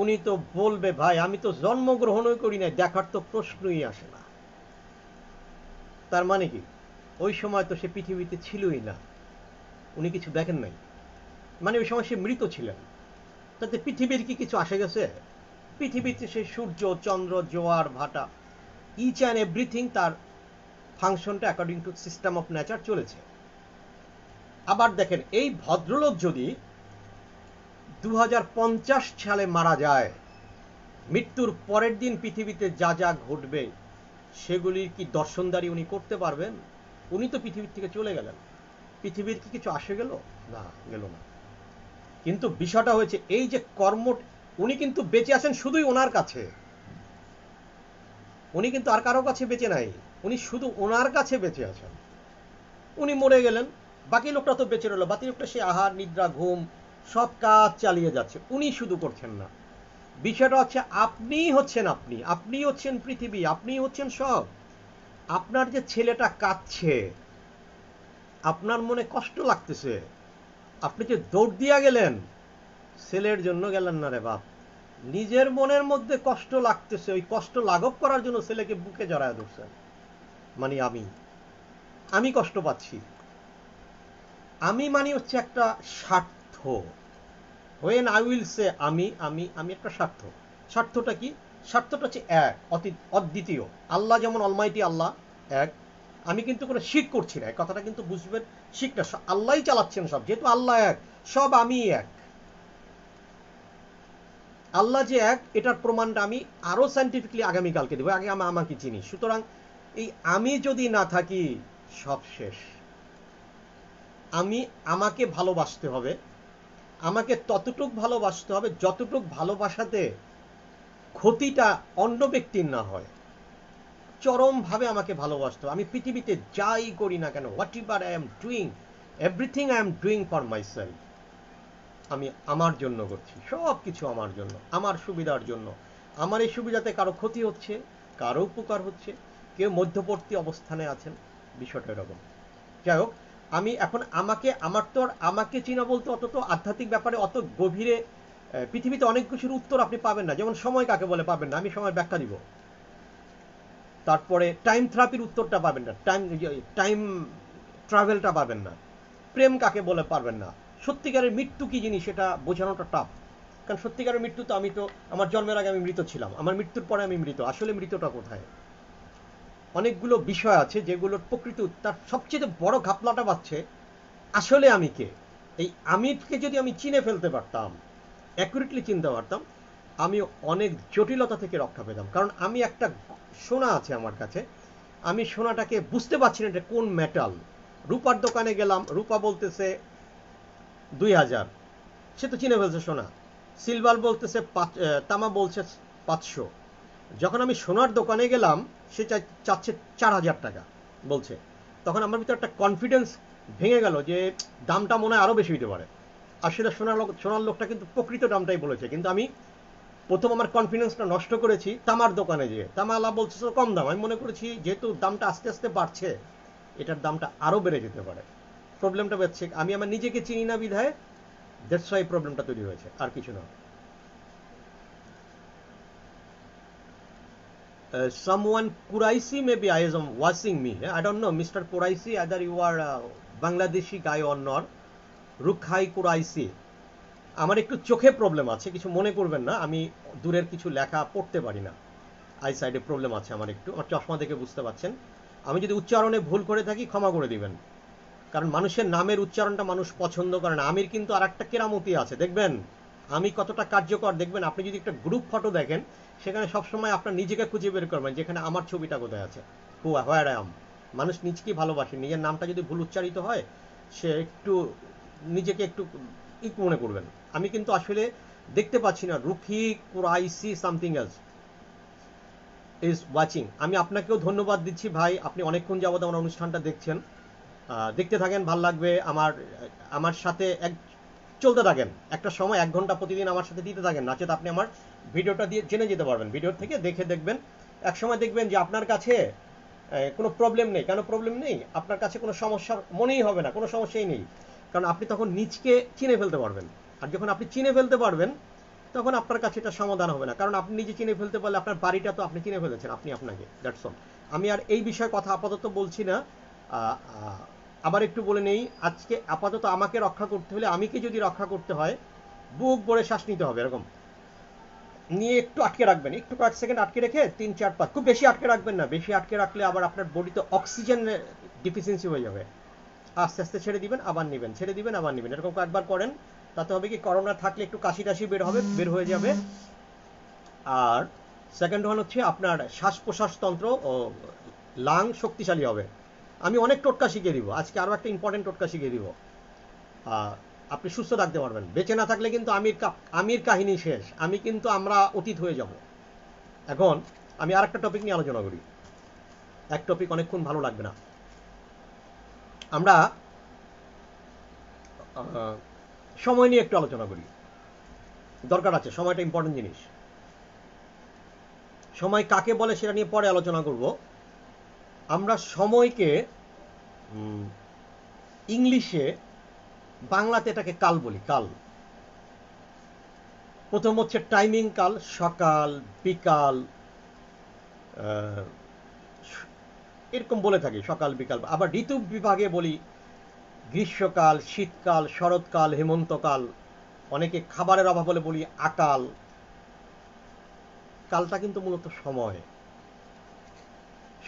উনি তো বলবে ভাই আমি তো জন্মগ্রহণই করি নাই, দেখার তো প্রশ্নই আসে না। তার মানে কি ওই সময় তো সে পৃথিবীতে ছিলই না, উনি কিছু দেখেন নাই, মানে ওই সময় সে মৃত ছিলেন। তাতে পৃথিবীর কি কিছু আসে গেছে? পৃথিবীতে সে সূর্য চন্দ্র জোয়ার ভাটা ইচ অ্যান্ড এভরিথিং তার ফাংশনটা according to system of nature চলেছে। আবার দেখেন এই ভদ্রলোক যদি 2050 সালে মারা যায়, মৃত্যুর পরের দিন পৃথিবীতে যা যা ঘটবে সেগুলির কি দর্শনদারি উনি করতে পারবেন? উনি তো পৃথিবীর থেকে চলে গেলেন, পৃথিবীর কি কিছু আসে গেল? না, গেল না। কিন্তু বিষয়টা হয়েছে এই যে কর্ম, উনি কিন্তু বেঁচে আছেন শুধুই ওনার কাছে, উনি কিন্তু আর কারো কাছে বেঁচে নাই, উনি শুধু ওনার কাছে বেঁচে আছেন। উনি মরে গেলেন, বাকি লোকটা তো বেঁচে রইল, বাকি লোকটা সে আহার নিদ্রা ঘুম সব কাজ চালিয়ে যাচ্ছে, উনি শুধু করছেন না। বিষয়টা হচ্ছে আপনি হচ্ছেন, আপনি হচ্ছেন পৃথিবী, আপনি হচ্ছেন সব। আপনার যে ছেলেটা কাঁদছে, আপনার মনে কষ্ট লাগতেছে, আপনি যে দৌড় দিয়া গেলেন, ছেলের জন্য গেলেন না রে বাপ, নিজের মনের মধ্যে কষ্ট লাগতেছে, ওই কষ্ট লাঘব করার জন্য ছেলেকে বুকে জড়ায় ধরছেন। মানে আমি কষ্ট পাচ্ছি। আমি মানে হচ্ছে একটা স্বার্থ। when I will say আমি একটা স্বার্থ। স্বার্থটা কি? স্বার্থটা হচ্ছে এক, অদ্বিতীয়। আল্লাহ যেমন অলমাইটি, আল্লাহ এক। আমি কিন্তু কোনো শিরক করছি না, কথাটা কিন্তু বুঝবেন। শিরকটা আল্লাহই চালাচ্ছেন সব, যেহেতু আল্লাহ এক, সব আমি এক। আল্লাহ যে এক এটার প্রমাণটা আমি আরো সায়েন্টিফিকলি আগামীকালকে দেবো, আগে আমি আমাকে চিনি। সুতরাং এই আমি যদি না থাকি সব শেষ। আমাকে ভালোবাসতে হবে, আমাকে ততটুক ভালোবাসতে হবে যতটুক ভালোবাসাতে ক্ষতিটা অন্য ব্যক্তির না হয়। চরমভাবে আমাকে ভালোবাসতে হবে। আমি পৃথিবীতে যাই করি না কেন, what ever I am doing, everything I am doing for myself. আমি আমার জন্য করছি, সব কিছু আমার জন্য, আমার সুবিধার জন্য। আমার এই সুবিধাতে কারো ক্ষতি হচ্ছে, কারো উপকার হচ্ছে, কেউ মধ্যবর্তী অবস্থানে আছেন, বিষয়টা এরকম। যাই হোক, আমি এখন আমাকে চিনা বলতে অত তো আধ্যাত্মিক ব্যাপারে অত গভীরে পৃথিবীতে অনেক কিছুর উত্তর আপনি পাবেন না, যেমন সময় কাকে বলে পাবেন না, আমি সময় ব্যাখ্যা দিব। তারপরে টাইম থেরাপির উত্তরটা পাবেন না, টাইম ট্রাভেলটা পাবেন না, প্রেম কাকে বলে পারবেন না, সত্যিকারের মৃত্যু কি জিনিস সেটা বোঝানোটা টাফ। কারণ সত্যিকারের মৃত্যু তো আমি তো আমার জন্মের আগে আমি মৃত ছিলাম, আমার মৃত্যুর পরে আমি মৃত, আসলে মৃতটা কোথায়? অনেকগুলো বিষয় আছে যেগুলোর প্রকৃত তার সবচেয়ে বড় ঘাপলাটা পাচ্ছে আসলে আমি কে। এই আমিকে যদি আমি চিনে ফেলতে পারতাম, অ্যাকুরেটলি চিনতে পারতাম, আমি অনেক জটিলতা থেকে রক্ষা পেতাম। কারণ আমি একটা সোনা আছে আমার কাছে, আমি সোনাটাকে বুঝতে পারছি না এটা কোন মেটাল। রূপার দোকানে গেলাম, রূপা বলতেছে 2000, সে তো চিনে ফেলছে সোনা। সিলভার বলতেছে তামা বলছে 500। যখন আমি সোনার দোকানে গেলাম সে চাচ্ছে 4000 টাকা বলছে, তখন আমার ভিতরে একটা কনফিডেন্স ভেঙে গেল যে দামটা মনে হয় আরো বেশি হতে পারে। আর সেটা সোনার লোকটা কিন্তু প্রকৃত দামটাই বলেছে, কিন্তু আমি প্রথম আমার কনফিডেন্সটা নষ্ট করেছি তামার দোকানে যেয়ে। তামালা বলছে কম দাম, আমি মনে করেছি যেহেতু দামটা আস্তে আস্তে বাড়ছে এটার দামটা আরো বেড়ে যেতে পারে। প্রবলেমটা হচ্ছে আমি আমার নিজেকে চিনি না বিধায়, দ্যাটস ওয়াই প্রবলেমটা তৈরি হয়েছে, আর কিছু না। Someone Quraisi, maybe I am watching me. I don't know, Mr. Quraisi, either you are a Bangladeshi guy or not. Rukhai Quraisi. আমার একটু চোখে প্রবলেম আছে, কিছু মনে করবেন না, আমি দূরের কিছু লেখা পড়তে পারি না, আই সাইডে প্রবলেম আছে আমার একটু, আমার চশমা দেখে বুঝতে পারছেন। আমি যদি উচ্চারণে ভুল করে থাকি ক্ষমা করে দিবেন, কারণ মানুষের নামের উচ্চারণটা মানুষ পছন্দ করে না। আমির কিন্তু আর একটা কেরামতি আছে, দেখবেন আমি কতটা কার্যকর। দেখবেন আপনি যদি একটা গ্রুপ ফটো দেখেন সেখানে সবসময় আপনার নিজেকে খুঁজে বের করবেন যেখানে আমার ছবিটা কোথায় আছে, হোয়ার আই অ্যাম। মানুষ নিজেকেই ভালোবাসে, নিজের নামটা যদি ভুল উচ্চারিত হয় সে একটু নিজেকে একটু মনে করবেন। আমি কিন্তু আসলে দেখতে পাচ্ছি না রুখি কুরাইসি সামথিং এলস ইজ ওয়াচিং। আমি আপনাকেও ধন্যবাদ দিচ্ছি ভাই, আপনি অনেকক্ষণ যাবত আমার অনুষ্ঠানটা দেখছেন, দেখতে থাকেন, ভাল লাগবে। আমার সাথে চলতে থাকেন, একটা সময় 1 ঘন্টা প্রতিদিন আমার সাথে দিতে থাকেন, নাচেত আপনি আমার ভিডিওটা দিয়ে জেনে যেতে পারবেন, ভিডিও থেকে দেখে দেখবেন। এক সময় দেখবেন যে আপনার কাছে কোনো প্রবলেম নেই। কেন প্রবলেম নেই? আপনার কাছে কোনো সমস্যা মনেই হবে না, কোনো সমস্যাই নেই, কারণ আপনি তখন নিজকে চিনে ফেলতে পারবেন। আর যখন আপনি চিনে ফেলতে পারবেন তখন আপনার কাছে এটা সমাধান হবে না, কারণ আপনি নিজে চিনে ফেলতে পারলে আপনার বাড়িটা তো আপনি চিনে ফেলেছেন, আপনি আপনাকে, দ্যাটস অল। আমি আর এই বিষয়ে কথা আপাতত বলছি না। আবার একটু বলে নেই, আজকে আপাতত আমাকে রক্ষা করতে হলে, আমিকে যদি রক্ষা করতে হয় বুক ভরে শ্বাস নিতে হবে, এরকম নিয়ে একটু আটকে রাখবেন, একটু কয়েক সেকেন্ড আটকে রেখে 3 4 5, খুব বেশি আটকে রাখবেন না, বেশি আটকে রাখলে আবার আপনার বডিতে অক্সিজেন ডিফিসিয়েন্সি হয়ে যাবে। আস্তে আস্তে ছেড়ে দিবেন আবার নেবেন, ছেড়ে দিবেন আবার নেবেন, এরকম কয়েকবার করেন। তাতে হবে কি, করোনা থাকলে একটু কাশি টাশি বের হয়ে যাবে। আর সেকেন্ড ওয়ান হচ্ছে আপনার শ্বাস প্রশ্বাস তন্ত্র ও লাং শক্তিশালী হবে। আমি অনেক টোটকা শিখিয়ে দিব আজকে, আরো একটা ইম্পর্টেন্ট টোটকা শিখিয়ে দিব, আপনি সুস্থ থাকতে পারবেন। বেঁচে না থাকলে কিন্তু আমির কাহিনী শেষ, আমরা অতীত হয়ে যাব। এখন আমি আর একটা টপিক নিয়ে আলোচনা করি, এক টপিক অনেকক্ষণ ভালো লাগবে না। আমরা সময় নিয়ে একটু আলোচনা করি, দরকার আছে, সময়টা ইম্পর্টেন্ট জিনিস। সময় কাকে বলে সেটা নিয়ে পরে আলোচনা করব। আমরা সময়কে ইংলিশে, বাংলাতে এটাকে কাল বলি, কাল। প্রথম হচ্ছে টাইমিং কাল, সকাল বিকাল এরকম বলে থাকি, সকাল বিকাল। আবার ঋতু বিভাগে বলি গ্রীষ্মকাল, শীতকাল, শরৎকাল, হেমন্তকাল। অনেকে খাবারের অভাব বলে বলি আকাল। কালটা কিন্তু মূলত সময়।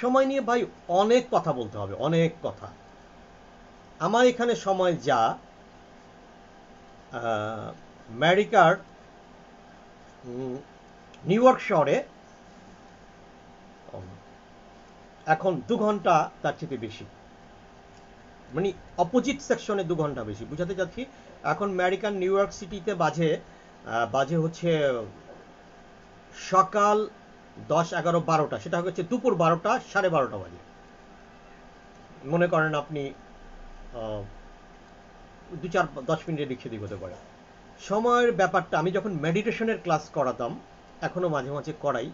সময় নিয়ে ভাই অনেক কথা বলতে হবে, অনেক কথা। আমার এখানে সময় যা, আমেরিকার নিউ ইয়র্ক শহরে এখন 2 ঘন্টা তার চেয়ে বেশি, মানে অপোজিট সেকশনে 2 ঘন্টা বেশি। বুঝাতে চাচ্ছি, এখন আমেরিকান নিউ ইয়র্ক সিটিতে বাজে হচ্ছে সকাল 10 11 12টা, সেটা হচ্ছে দুপুর 12টা 12:30 বাজে। মনে করেন আপনি 2 4 10 মিনিটের দিক সেদিক হতে পারে। সময়ের ব্যাপারটা আমি যখন মেডিটেশনের ক্লাস করাতাম, এখনো মাঝে মাঝে করাই,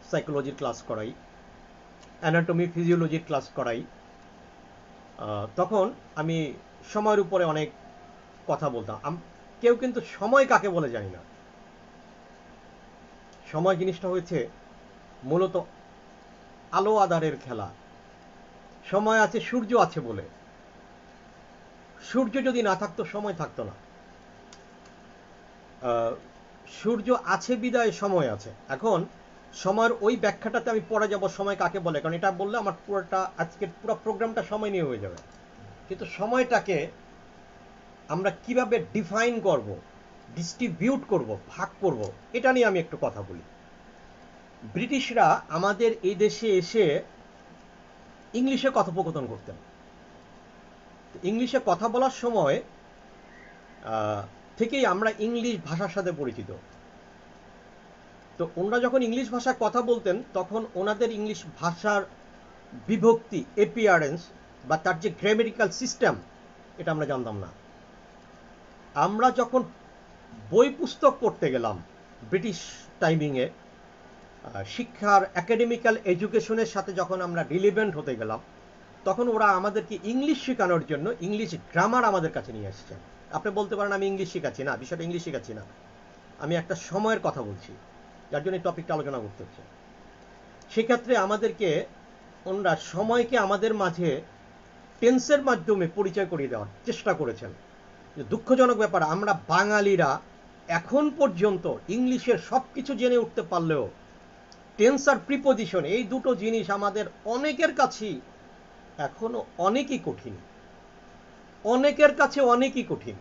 সাইকোলজির ক্লাস করাই, অ্যানাটমি ফিজিওলজির ক্লাস করাই, তখন আমি সময়ের উপরে অনেক কথা বলতাম। কেউ কিন্তু সময় কাকে বলে জানি না। সময় জিনিসটা হয়েছে মূলত আলো আঁধারের খেলা। সময় আছে, সূর্য আছে বলে। সূর্য যদি না থাকতো সময় থাকতো না। সূর্য আছে বিদায় সময় আছে। এখন সময়ের ওই ব্যাখ্যাটাতে আমি পরে যাব সময় কাকে বলে, কারণ এটা বললে আমার পুরোটা আজকের পুরো প্রোগ্রামটা সময় নিয়ে হয়ে যাবে। কিন্তু সময়টাকে আমরা কিভাবে ডিফাইন করব, ডিস্ট্রিবিউট করব, ভাগ করব, এটা নিয়ে আমি একটু কথা বলি। ব্রিটিশরা আমাদের এই দেশে এসে ইংলিশে কথোপকথন করতেন। ইংলিশে কথা বলার সময় থেকেই আমরা ইংলিশ ভাষার সাথে পরিচিত। তো ওনারা যখন ইংলিশ ভাষায় কথা বলতেন তখন ওনাদের ইংলিশ ভাষার বিভক্তি, এপিয়ারেন্স বা তার যে গ্রামেটিক্যাল সিস্টেম, এটা আমরা জানতাম না। আমরা যখন বই পুস্তক পড়তে গেলাম ব্রিটিশ টাইমিংয়ে, শিক্ষার একাডেমিক্যাল এডুকেশনের সাথে যখন আমরা রিলেভেন্ট হতে গেলাম, তখন ওরা আমাদেরকে ইংলিশ শেখানোর জন্য ইংলিশ গ্রামার আমাদের কাছে নিয়ে এসেছেন। আপনি বলতে পারেন আমি ইংলিশ শেখাচ্ছি না, বিষয়টা ইংলিশ শেখাচ্ছি না, আমি একটা সময়ের কথা বলছি, যার জন্য এই টপিকটা আলোচনা করতে হচ্ছে। সেক্ষেত্রে আমাদেরকে ওনারা সময়কে আমাদের মাঝে টেন্সের মাধ্যমে পরিচয় করিয়ে দেওয়ার চেষ্টা করেছেন। দুঃখজনক ব্যাপার, আমরা বাঙালিরা এখন পর্যন্ত ইংলিশের সব কিছু জেনে উঠতে পারলেও টেন্স আর প্রিপোজিশন এই দুটো জিনিস আমাদের অনেকের কাছেই এখনো অনেকই কঠিন, অনেকের কাছে অনেকই কঠিন।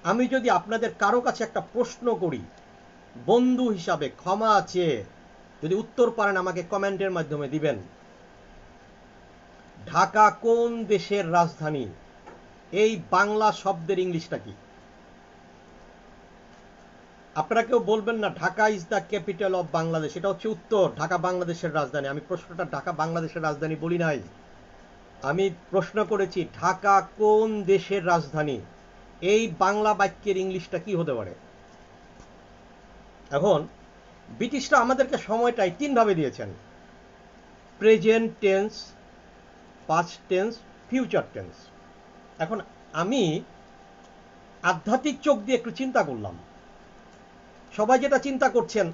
আমি যদি আপনাদের কারো কাছে একটা প্রশ্ন করি, বন্ধু হিসাবে ক্ষমা চেয়ে যদি উত্তর পারেন আমাকে কমেন্টের মাধ্যমে দিবেন। ঢাকা কোন দেশের রাজধানী? এই বাংলা শব্দের ইংলিশটা কি? আপনারা কেউ বলবেন না Dhaka is the capital of Bangladesh, এটা হচ্ছে উত্তর, ঢাকা বাংলাদেশের রাজধানী। আমি প্রশ্নটা ঢাকা বাংলাদেশের রাজধানী বলি নাই, আমি প্রশ্ন করেছি ঢাকা কোন দেশের রাজধানী। এই বাংলা বাক্যের ইংলিশটা কি হতে পারে? এখন ব্রিটিশরা আমাদেরকে সময়টাই তিনভাবে দিয়েছেন: present tense, past tense, future tense. এখন আমি আধ্যাত্মিক চোখ দিয়ে একটু চিন্তা করলাম, সবাই যেটা চিন্তা করছেন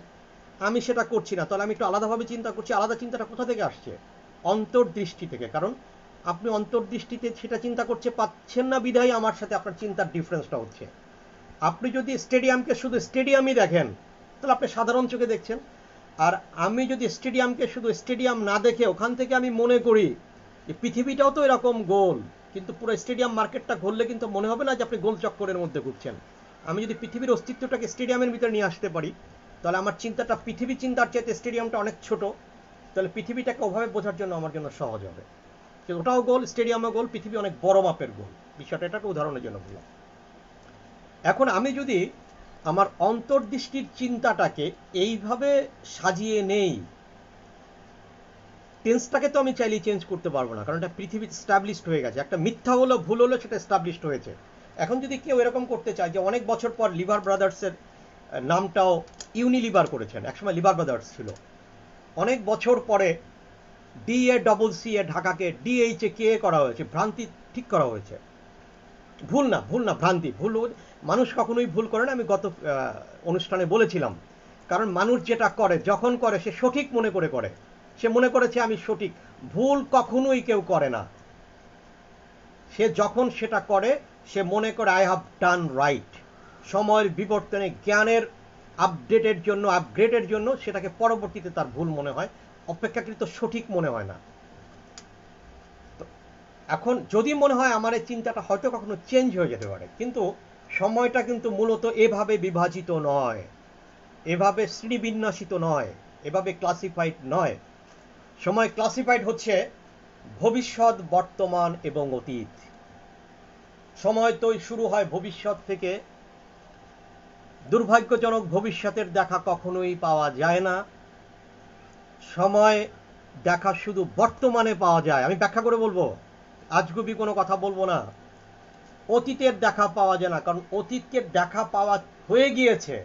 আমি সেটা করছি না, তাহলে আমি একটু আলাদাভাবে চিন্তা করছি। আলাদা চিন্তাটা কোথা থেকে আসছে? অন্তর্দৃষ্টি থেকে। কারণ আপনি অন্তর্দৃষ্টিতে সেটা চিন্তা করতে পাচ্ছেন না বিধায় আমার সাথে আপনার চিন্তার ডিফারেন্সটা হচ্ছে। আপনি যদি স্টেডিয়ামকে শুধু স্টেডিয়ামই দেখেন তাহলে আপনি সাধারণ চোখে দেখছেন, আর আমি যদি স্টেডিয়ামকে শুধু স্টেডিয়াম না দেখে ওখান থেকে আমি মনে করি যে পৃথিবীটাও তো এরকম গোল, কিন্তু পুরো স্টেডিয়াম মার্কেটটা ঘুরলে কিন্তু মনে হবে না যে আপনি গোল চক্করের মধ্যে ঘুরছেন। আমি যদি পৃথিবীর অস্তিত্বটাকে স্টেডিয়ামের ভিতরে নিয়ে আসতে পারি তাহলে আমার চিন্তাটা পৃথিবী চিন্তার চাইতে স্টেডিয়ামটা অনেক ছোট, তাহলে পৃথিবীটাকে ওভাবে বোঝার জন্য আমার জন্য সহজ হবে। ওটাও গোল, স্টেডিয়ামও গোল, পৃথিবী অনেক বড় মাপের গোল। বিষয়টা এটা একটা উদাহরণের জন্য বললাম। এখন আমি যদি আমার অন্তর্দৃষ্টির চিন্তাটাকে এইভাবে সাজিয়ে নেই, টেন্সটাকে তো আমি চাইলেই চেঞ্জ করতে পারবো না, কারণ এটা পৃথিবী স্টাবলিশড হয়ে গেছে। একটা মিথ্যা হলো, ভুল হলো, সেটা স্টাবলিশড হয়েছে। এখন যদি কেউ এরকম করতে চায় যে অনেক বছর পর লিভার ব্রাদার্সের নামটাও ইউনিলিভার করেছেন, একসময় লিভার ব্রাদার্স ছিল, অনেক বছর পরে DACC ঢাকাকে DHA করা হয়েছে, ভ্রান্তি ঠিক করা হয়েছে। ভুল না, ভ্রান্তি। ভুল মানুষ কখনোই ভুল করে না, আমি গত অনুষ্ঠানে বলেছিলাম। কারণ মানুষ যেটা করে, যখন করে সে সঠিক মনে করে, সে মনে করেছে আমি সঠিক। ভুল কখনোই কেউ করে না, সে যখন সেটা করে সে মনে করে আই হ্যাভ ডান রাইট। সময়ের বিবর্তনে, জ্ঞানের আপডেটের জন্য, আপগ্রেডের জন্য সেটাকে পরবর্তীতে তার ভুল মনে হয়, অপেক্ষাকৃত সঠিক মনে হয় না। এখন যদি মনে হয় আমার এই চিন্তাটা হয়তো কখনো চেঞ্জ হয়ে যেতে পারে, কিন্তু সময়টা কিন্তু মূলত এভাবে বিভাজিত নয়, এভাবে শ্রেণীবিন্যাসিত নয়, এভাবে ক্লাসিফাইড নয়। সময় ক্লাসিফাইড হচ্ছে ভবিষ্যৎ, বর্তমান এবং অতীত। সময় তো শুরু হয় ভবিষ্যৎ থেকে। দুর্ভাগ্যজনক, ভবিষ্যতের দেখা কখনোই পাওয়া যায় না। সময় দেখা শুধু বর্তমানে পাওয়া যায়। আমি ব্যাখ্যা করে বলবো, আজগুবি কোনো কথা বলবো না। অতীতের দেখা পাওয়া যায় না, কারণ অতীতকে দেখা পাওয়া হয়ে গিয়েছে।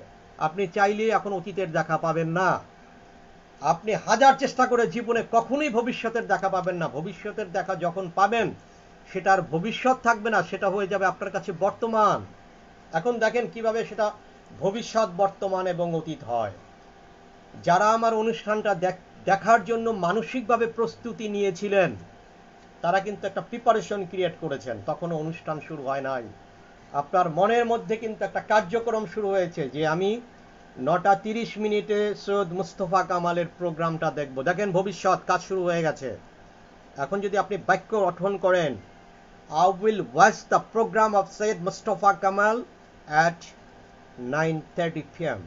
আপনি চাইলে এখন অতীতের দেখা পাবেন না। আপনি হাজার চেষ্টা করে জীবনে কখনোই ভবিষ্যতের দেখা পাবেন না। ভবিষ্যতের দেখা যখন পাবেন সেটার ভবিষ্যৎ থাকবে না, সেটা হয়ে যাবে আপনার কাছে বর্তমান। এখন দেখেন কিভাবে সেটা ভবিষ্যৎ, বর্তমান এবং অতীত হয়। যারা আমার অনুষ্ঠানটা দেখার জন্য মানসিকভাবে প্রস্তুতি নিয়েছিলেন তারা কিন্তু একটা প্রিপারেশন ক্রিয়েট করেছেন, তখনও অনুষ্ঠান শুরু হয় নাই। আপনার মনের মধ্যে কিন্তু একটা কার্যক্রম শুরু হয়েছে যে আমি 9:30 সৈয়দ মুস্তফা কামালের প্রোগ্রামটা দেখব। দেখেন ভবিষ্যৎ কাজ শুরু হয়ে গেছে। এখন যদি আপনি বাক্য গঠন করেন, I will watch the program of Syed Mustafa Kamal at 9:30 p.m.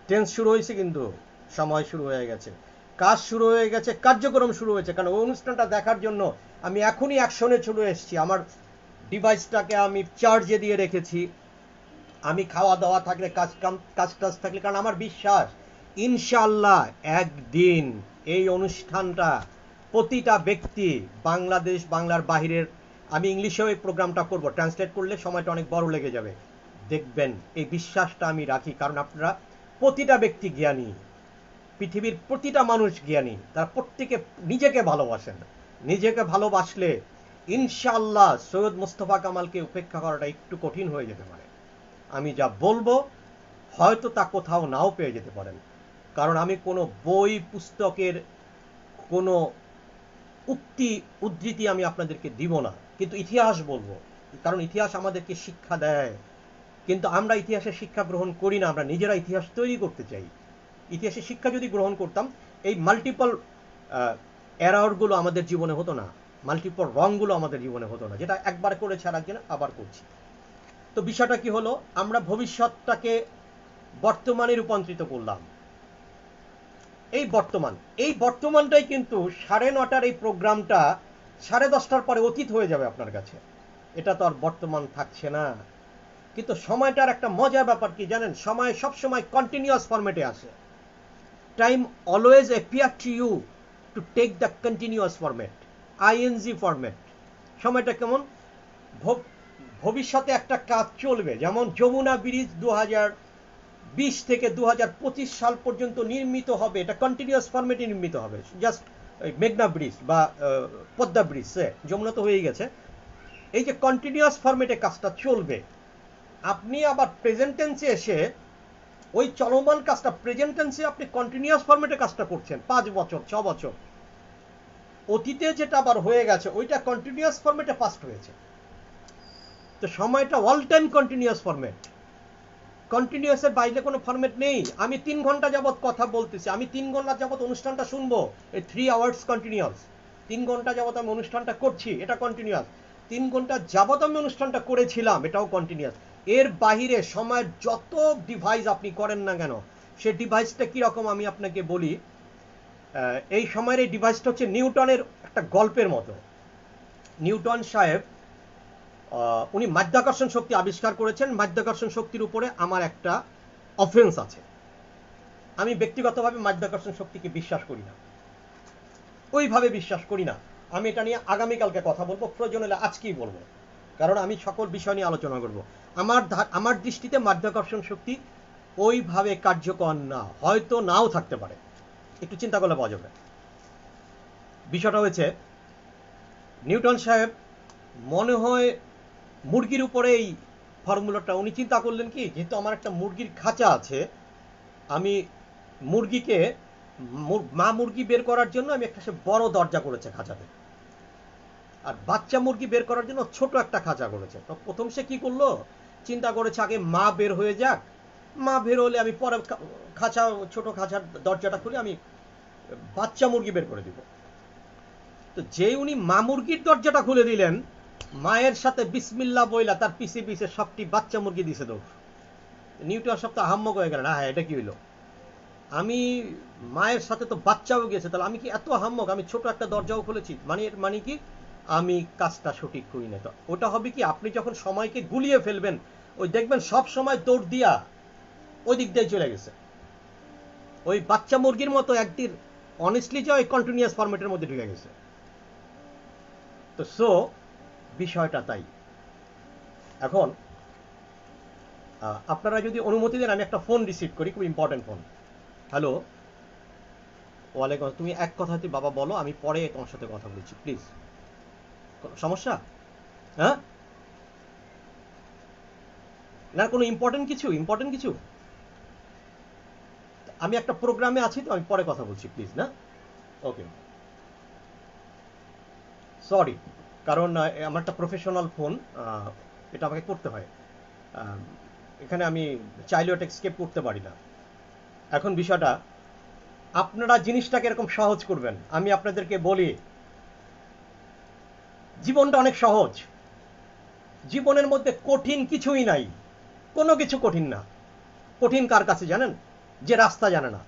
Tense শুরু হয়েছে, কিন্তু সময় শুরু হয়ে গেছে, কাজ শুরু হয়ে গেছে, কার্যক্রম শুরু হয়েছে। কারণ ওই অনুষ্ঠানটা দেখার জন্য আমি এখনই অ্যাকশনে চলে এসেছি। আমার ডিভাইসটাকে আমি চার্জে দিয়ে রেখেছি, আমি খাওয়া দাওয়া থাকলে কাজ থাকলে, কারণ আমার বিশ্বাস ইনশাআল্লাহ একদিন এই অনুষ্ঠানটা প্রতিটা ব্যক্তি, বাংলাদেশ, বাংলার বাহিরের, আমি ইংলিশেও এই প্রোগ্রামটা করব, ট্রান্সলেট করলে সময়টা অনেক বড় লেগে যাবে, দেখবেন। এই বিশ্বাসটা আমি রাখি, কারণ আপনারা প্রতিটা ব্যক্তি জ্ঞানী, পৃথিবীর প্রতিটা মানুষ জ্ঞানী, তারা প্রত্যেকে নিজেকে ভালোবাসেন। নিজেকে ভালোবাসলে ইনশাআল্লাহ সৈয়দ মুস্তফা কামালকে উপেক্ষা করাটা একটু কঠিন হয়ে যেতে পারে। আমি যা বলবো হয়তো তা কোথাও নাও পেয়ে যেতে পারেন, কারণ আমি কোনো বই পুস্তকের কোনো উক্তি উদ্ধৃতি আমি আপনাদেরকে দিব না, কিন্তু ইতিহাস বলবো, কারণ ইতিহাস আমাদেরকে শিক্ষা দেয়। কিন্তু আমরা ইতিহাসের শিক্ষা গ্রহণ করি না, আমরা নিজেরা ইতিহাস তৈরি করতে চাই। ইতিহাসের শিক্ষা যদি গ্রহণ করতাম, এই মাল্টিপল এররগুলো আমাদের জীবনে হতো না, মাল্টিপল রংগুলো আমাদের জীবনে হতো না, যেটা একবার করেছে আর একদিন আবার করছি। তো বিষয়টা কি হলো, আমরা ভবিষ্যৎটাকে বর্তমানে রূপান্তরিত করলাম। এই বর্তমানটাই কিন্তু 9:30 এই প্রোগ্রামটা 10:30 পরে অতীত হয়ে যাবে আপনার কাছে। এটা তো আর বর্তমান থাকছে না। কিন্তু সময়টার একটা মজার ব্যাপার কি জানেন, সময় সব সময় কন্টিনিউয়াস ফরম্যাটে আসে। Time always appear to you to take the continuous format, ING format. সময়টা কেমন, ভবিষ্যতে একটা কাজ চলবে, যেমন যমুনা ব্রিজ 2020 থেকে 2025 সাল পর্যন্ত নির্মিত হবে, এটা কন্টিনিউয়াস ফরম্যাটে নির্মিত হবে। জাস্ট মেঘনা ব্রিজ বা পদ্মা ব্রিজ, যমুনা তো হয়েই গেছে। এই যে কন্টিনিউয়াস ফরম্যাটে কাজটা চলবে, আপনি আবার প্রেজেন্ট টেন্সে এসে ওই চলমান কাজটা প্রেজেন্ট টেন্সে আপনি কন্টিনিউয়াস ফরম্যাটে কাজটা করছেন 5 বছর 6 বছর। অতীতে যেটা আবার হয়ে গেছে ওইটা কন্টিনিউয়াস ফরম্যাটে পাস্ট হয়েছে। তো সময়টা অল টাইম কন্টিনিউয়াস ফরম্যাট, কন্টিনিউয়াসের বাইরে কোনো ফরম্যাট নেই। আমি 3 ঘন্টা যাবত কথা বলতেছি, আমি 3 ঘন্টা যাবত অনুষ্ঠানটা শুনবো, এই 3 আওয়ার্স কন্টিনিউয়াস। 3 ঘন্টা যাবত আমি অনুষ্ঠানটা করছি, এটা কন্টিনিউয়াস। 3 ঘন্টা যাবত আমি অনুষ্ঠানটা করেছিলাম, এটাও কন্টিনিউয়াস। এর বাহিরে সময়ের যত ডিভাইস আপনি করেন না কেন, সে ডিভাইসটা কীরকম আমি আপনাকে বলি। এই সময়ের এই ডিভাইসটা হচ্ছে নিউটনের একটা গল্পের মতো। নিউটন সাহেব উনি মাধ্যাকর্ষণ শক্তি আবিষ্কার করেছেন। মাধ্যাকর্ষণ শক্তির উপরে আমার একটা অফেন্স আছে, আমি ব্যক্তিগতভাবে মাধ্যাকর্ষণ শক্তিকে বিশ্বাস করি না, ওইভাবে বিশ্বাস করি না। আমি এটা নিয়ে আগামীকালকে কথা বলবো, প্রয়োজন হলে আজকেই বলবো, কারণ আমি সকল বিষয় নিয়ে আলোচনা করব। আমার দৃষ্টিতে মাধ্যাকর্ষণ শক্তি ওইভাবে কার্যকর না, হয়তো নাও থাকতে পারে, একটু চিন্তা করলে পাওয়া যাবে। বিষয়টা হয়েছে নিউটন সাহেব মনে হয় মুরগির উপরে এই ফর্মুলাটা উনি চিন্তা করলেন কি, যেহেতু আমার একটা মুরগির খাঁচা আছে, আমি মুরগিকে মা মুরগি বের করার জন্য আমি একটা বড় দরজা করেছে খাঁচাতে, আর বাচ্চা মুরগি বের করার জন্য ছোট একটা খাঁচা করেছে। তো প্রথম সে কি করলো, চিন্তা করেছে আগে মা বের হয়ে যাক, মা বের হলে আমি পরে ছোট খাঁচার দরজাটা খুলে আমি বাচ্চা মুরগি বের করে দিব। তো যেই উনি মা মুরগির দরজাটা খুলে দিলেন, মায়ের সাথে বিসমিল্লাহ বইলা তার পিছে পিছে সবটি বাচ্চা মুরগি দিছে দৌড়। নিউটন সব তো আহাম্মক হয়ে গেলেন, হ্যাঁ এটা কি হইলো, আমি মায়ের সাথে তো বাচ্চাও গেছে, তাহলে আমি কি এত আহাম্মক, আমি ছোট একটা দরজাও খুলেছি, মানে কি আমি কাজটা সঠিক করি না। তো ওটা হবে কি, আপনি যখন সময়কে গুলিয়ে ফেলবেন, ওই দেখবেন সব সময় দৌড় দিয়া ওই দিক দিয়ে চলে গেছে, ওই বাচ্চা মুরগির মতো একদিন অনেস্টলি যে ওই কন্টিনিউয়াস ফরম্যাটের মধ্যে ঢুকে গেছে। তো সো বিষয়টা তাই। এখন আপনারা যদি অনুমতি দেন আমি একটা ফোন রিসিভ করি, খুব ইম্পর্টেন্ট ফোন। হ্যালো, ওয়ালাইকুম আসসালাম। তুমি এক কথাতে বাবা বলো, আমি পরে তোমার সাথে কথা বলছি, প্লিজ। সমস্যা? হ্যাঁ, না কোনো ইম্পর্টেন্ট কিছু? আমি একটা প্রোগ্রামে আছি, তো আমি পরে কথা বলছি, প্লিজ। না, ওকে, সরি। কারণ আমার একটা প্রফেশনাল ফোন, এটা আমাকে করতে হয়। আহ, এখানে আমি চাইলেও এটা স্কেপ করতে পারি না। এখন বিষয়টা, আপনারা জিনিসটাকে এরকম সহজ করবেন। আমি আপনাদেরকে বলি, জীবনটা অনেক সহজ। জীবনের মধ্যে কঠিন কিছুই নাই, কোনো কিছু কঠিন না। কঠিন কার কাছে জানেন? যে রাস্তা জানে না,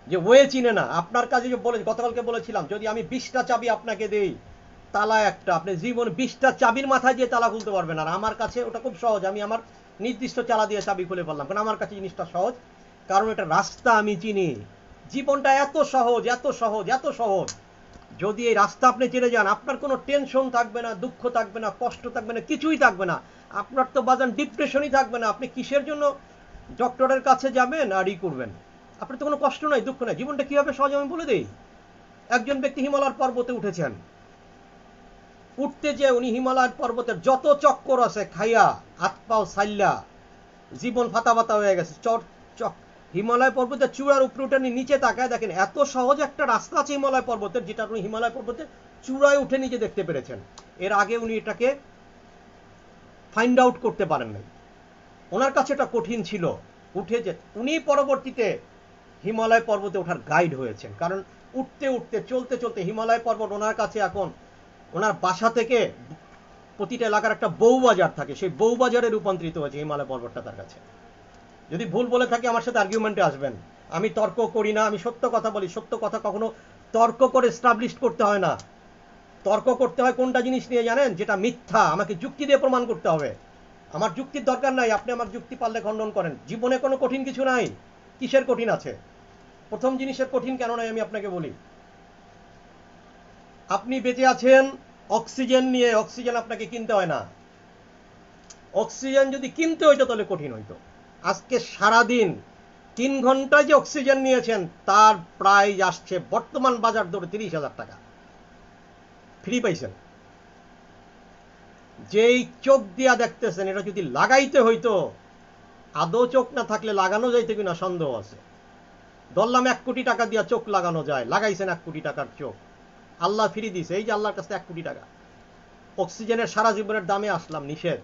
যে ওয়ে চিনে না। আপনার কাছে যে গতকালকে বলেছিলাম, যদি আমি 20টা চাবি আপনাকে দেই, তালা একটা, আপনি জীবন 20টা চাবির মাথায় দিয়ে তালা খুলতে পারবেন। আর আমার কাছে ওটা খুব সহজ, আমি আমার নির্দিষ্ট চালা দিয়ে চাবি খুলে ফেললাম, কারণ আমার কাছে জিনিসটা সহজ, কারণ এটা রাস্তা আমি চিনি। জীবনটা এত সহজ, এত সহজ, এত সহজ। যদি এই রাস্তা আপনি চিনে যান, আপনার কোনো টেনশন থাকবে না, দুঃখ থাকবে না, কষ্ট থাকবে না, কিছুই থাকবে না। আপনার তো বাজান ডিপ্রেশনই থাকবে না। আপনি কিসের জন্য ডক্টরের কাছে যাবেন আর করবেন? আপনার তো কোনো কষ্ট নাই, দুঃখ নাই। জীবনটা কিভাবে সহজ আমি বলে দেই। একজন ব্যক্তি হিমালয়ের পর্বতে উঠেছেন। উঠতে যে উনি হিমালয়ের পর্বতের যত চক্কর আছে খাইয়া, হাত পাও সাইল্লা, জীবন ফাতা ফাতা হয়ে গেছে। হিমালয় পর্বতের চূড়ার উপরে উঠে নিচে তাকায় দেখেন, এত সহজ একটা রাস্তা আছে হিমালয় পর্বতের, যেটা উনি হিমালয় পর্বতের চূড়ায় উঠে নিচে দেখতে পেরেছেন। এর আগে উনি এটাকে ফাইন্ড আউট করতে পারেন নাই। ওনার কাছে এটা কঠিন ছিল। উঠে যে উনি পরবর্তীতে হিমালয় পর্বতে ওঠার গাইড হয়েছেন, কারণ উঠতে উঠতে চলতে চলতে হিমালয় পর্বত ওনার কাছে এখন, ওনার বাসা থেকে প্রতিটা এলাকার একটা বউবাজার থাকে, সেই বউবাজারে রূপান্তরিত হয়েছে হিমালয় পর্বতটা তার কাছে। যদি ভুল বলে থাকি আমার সাথে আর্গুমেন্টে আসবেন। আমি তর্ক করি না, আমি সত্য কথা বলি। সত্য কথা কখনো তর্ক করে এস্টাবলিশ করতে হয় না। তর্ক করতে হয় কোনটা জিনিস নিয়ে জানেন? যেটা মিথ্যা, আমাকে যুক্তি দিয়ে প্রমাণ করতে হবে। আমার যুক্তির দরকার নাই, আপনি আমার যুক্তি পারলে খণ্ডন করেন। জীবনে কোনো কঠিন কিছু নাই। কিসের কঠিন আছে? প্রথম জিনিসের কঠিন কেন নাই আমি আপনাকে বলি। আপনি বেঁচে আছেন অক্সিজেন নিয়ে, অক্সিজেন আপনাকে কিনতে হয় না। অক্সিজেন যদি কিনতে হইতো তাহলে কঠিন হইতো। আজকে সারাদিন 3 ঘন্টায় যে অক্সিজেন নিয়েছেন, তার প্রাইস আসছে বর্তমান বাজার দরে 30,000 টাকা। ফ্রি পাইছেন। যেই চোখ দিয়া দেখতেছেন, এটা যদি লাগাইতে হইতো, আদৌ চোখ না থাকলে লাগানো যাইতে কিনা সন্দেহ আছে। ধরলাম 1 কোটি টাকা দিয়া চোখ লাগানো যায়, লাগাইছেন 1 কোটি টাকার চোখ, আল্লাহ ফিরি দিছে। এই যে আল্লাহর কাছে 1 কোটি টাকা। অক্সিজেনের সারা জীবনের দামে আসলাম নিষেধ।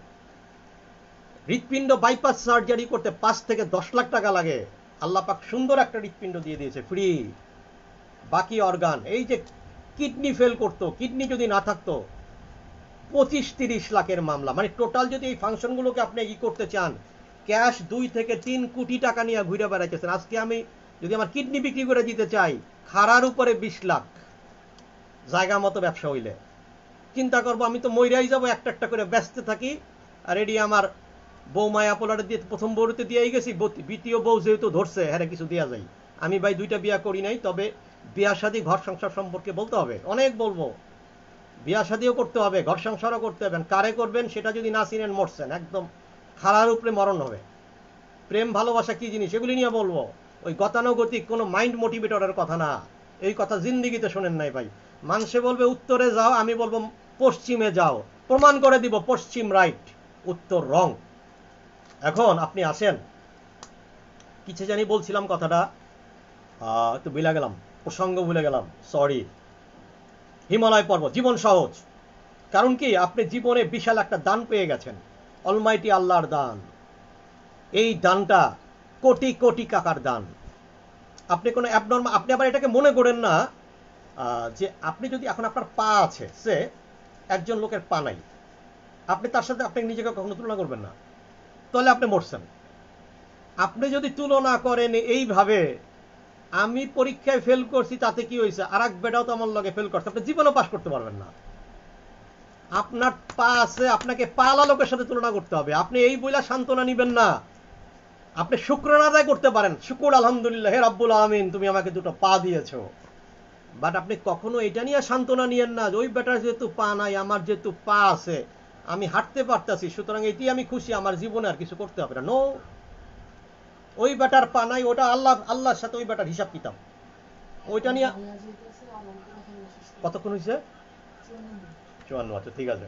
হৃৎপিণ্ড বাইপাস সার্জারি করতে 5 থেকে 10 লাখ টাকা লাগে। আল্লাহ পাক সুন্দর একটা হৃৎপিণ্ড দিয়ে দিয়েছে ফ্রি। বাকি অর্গান, এই যে কিডনি ফেল করতো, কিডনি যদি না থাকতো 25-30 লাখের মামলা। মানে টোটাল যদি এই ফাংশনগুলোকে আপনি করতে চান, ক্যাশ 2 থেকে 3 কোটি টাকা নিয়ে ঘুরে বেড়াইতেছেন। আজকে আমি যদি আমার কিডনি বিক্রি করে দিতে চাই, খাড়ার উপরে 20 লাখ, জায়গা মতো ব্যবসা হইলে। চিন্তা করবো আমি তো মইরাই যাবো, একটা একটা করে ব্যস্ত থাকি। আর এডি আমার বউ মায়া পোলারে দিয়ে প্রথম বউতে দিয়েই গেছি, দ্বিতীয় বউ যেহেতু ধরছে, হ্যাঁ কিছু দেওয়া যায়। আমি ভাই 2টা বিয়া করি নাই, তবে বিয়া শাদী ঘর সংসার সম্পর্কে বলতে হবে, অনেক বলবো। বিয়া শাদীও করতে হবে, ঘর সংসারও করতে হবে। কারে করবেন সেটা যদি না চিনেন, মরছেন একদম, খাড়ার উপরে মরণ হবে। প্রেম ভালোবাসা কি জিনিস এগুলি নিয়ে বলবো, ওই গতানুগতিক কোনো মাইন্ড মোটিভেটরের কথা না। এই কথা জিন্দিগিতে শোনেন নাই ভাই। মানুষে বলবে উত্তরে যাও, আমি বলবো পশ্চিমে যাও, প্রমাণ করে দিব পশ্চিম রাইট, উত্তর রং। এখন আপনি আসেন, কিছু জানি বলছিলাম কথাটা, একটু ভুলে গেলাম, প্রসঙ্গ ভুলে গেলাম, সরি। হিমালয় পর্বত, জীবন সহজ। কারণ কি, আপনি জীবনে বিশাল একটা দান পেয়ে গেছেন, অলমাইটি আল্লাহর দান। এই দানটা কোটি কোটি টাকার দান। আপনি কোনো অ্যাবনর্মাল, আপনি আবার এটাকে মনে করেন না যে আপনি যদি এখন আপনার পা আছে, সে একজন লোকের পা নাই, আপনি তার সাথে আপনি নিজেকে কখনো তুলনা করবেন না, তাহলে আপনি মরছেন। আপনি যদি তুলনা করেন এইভাবে, আমি পরীক্ষায় ফেল করছি তাতে কি হয়েছে, আর এক বেটাও তো আমার লগে ফেল করছে, আপনি জীবনও পাস করতে পারবেন না। আপনার পা আছে, আপনাকে পালা লোকের সাথে তুলনা করতে হবে। আপনি এই বইলা সান্ত্বনা নিবেন না। আপনি শুকরানা আদায় করতে পারেন, শুকুর আলহামদুলিল্লাহ, হে রাব্বুল আলামিন তুমি আমাকে 2টো পা দিয়েছো। বাট আপনি কখনো এটা নিয়ে সান্ত্বনা নিয়েন না যে ওই বেটার যেহেতু পা নাই, আমার যেহেতু পা আছে, আমি হাঁটতে পারতাছি, সুতরাং এটি আমি খুশি, আমার জীবনে আর কিছু করতে হবে না। নো, ওই বেটার পা নাই, ওটা আল্লাহর সাথে ওই বেটার হিসাব কিতাব। ওইটা নিয়ে কতক্ষণ হয়েছে? 54। আচ্ছা ঠিক আছে,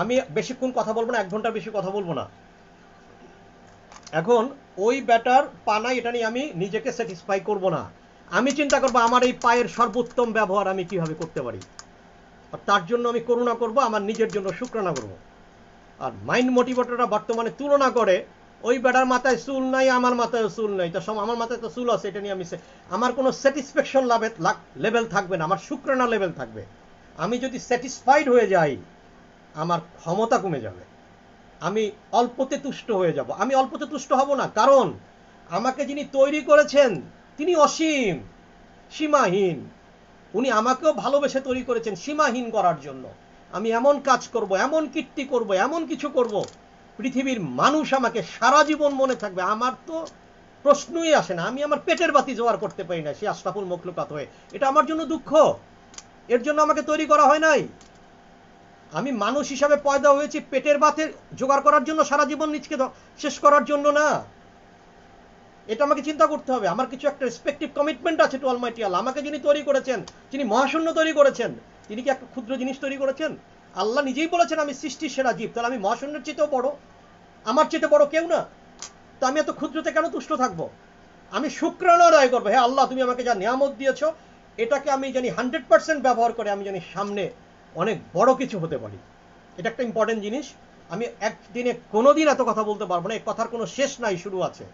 আমি বেশিক্ষণ কথা বলবো না, 1 ঘন্টার বেশি কথা বলবো না। এখন ওই ব্যাটার পানা এটা নিয়ে আমি নিজেকে স্যাটিসফাই করব না, আমি চিন্তা করবো আমার এই পায়ের সর্বোত্তম ব্যবহার আমি কিভাবে করতে পারি, আর তার জন্য আমি করুণা করব, আমার নিজের জন্য শুকরানা করব। আর মাইন্ড মোটিভেটররা বর্তমানে তুলনা করে, ওই বেটার মাথায় চুল নাই, আমার মাথায় চুল নাই, তো আমার মাথায় তো চুল আছে, এটা নিয়ে আমি আমার কোনো স্যাটিসফ্যাকশন লেভেল থাকবে না, আমার শুকরানা লেভেল থাকবে। আমি যদি স্যাটিসফাইড হয়ে যাই, আমার ক্ষমতা কমে যাবে, আমি অল্পতে তুষ্ট হয়ে যাব। আমি অল্পতে তুষ্ট হব না, কারণ আমাকে যিনি তৈরি করেছেন তিনি অসীম, সীমাহীন। উনি আমাকেও ভালোবেসে তৈরি করেছেন সীমাহীন করার জন্য। আমি এমন কাজ করব, এমন কীর্তি করব, এমন কিছু করব, পৃথিবীর মানুষ আমাকে সারা জীবন মনে থাকবে। আমার তো প্রশ্নই আসে না, আমি আমার পেটের বাতি জোগাড় করতে পারি না, সে আশরাফুল মখলুকাত হয়ে। এটা আমার জন্য দুঃখ, এর জন্য আমাকে তৈরি করা হয় নাই। আমি মানুষ হিসাবে পয়দা হয়েছি পেটের বাতি জোগাড় করার জন্য, সারা জীবন নিজকে শেষ করার জন্য না। এটা আমাকে চিন্তা করতে হবে। আমার কিছু একটা রেসপেক্টিভ কমিটমেন্ট আছে টু অলমাইটি আল্লাহ। আমাকে যিনি তৈরি করেছেন, যিনি মহাশূন্য তৈরি করেছেন, তিনি কি একটা ক্ষুদ্র জিনিস তৈরি করেছেন? আল্লাহ নিজেই বলেছেন আমি সৃষ্টির সেরা জীব, তাহলে আমি মহাশূন্যের চেয়েও বড়, আমার চেয়ে বড় কেউ না। তো আমি এত ক্ষুদ্রতে কেন তুষ্ট থাকবো? আমি শুকরানা আদায় করবো, হ্যাঁ আল্লাহ তুমি আমাকে যা নিয়ামত দিয়েছ, এটাকে আমি জানি 100% ব্যবহার করে আমি জানি সামনে অনেক বড় কিছু হতে পারি। এটা একটা ইম্পর্টেন্ট জিনিস। আমি একদিনে কোনোদিন এত কথা বলতে পারবো না, এই কথার কোনো শেষ নাই, শুরু আছে।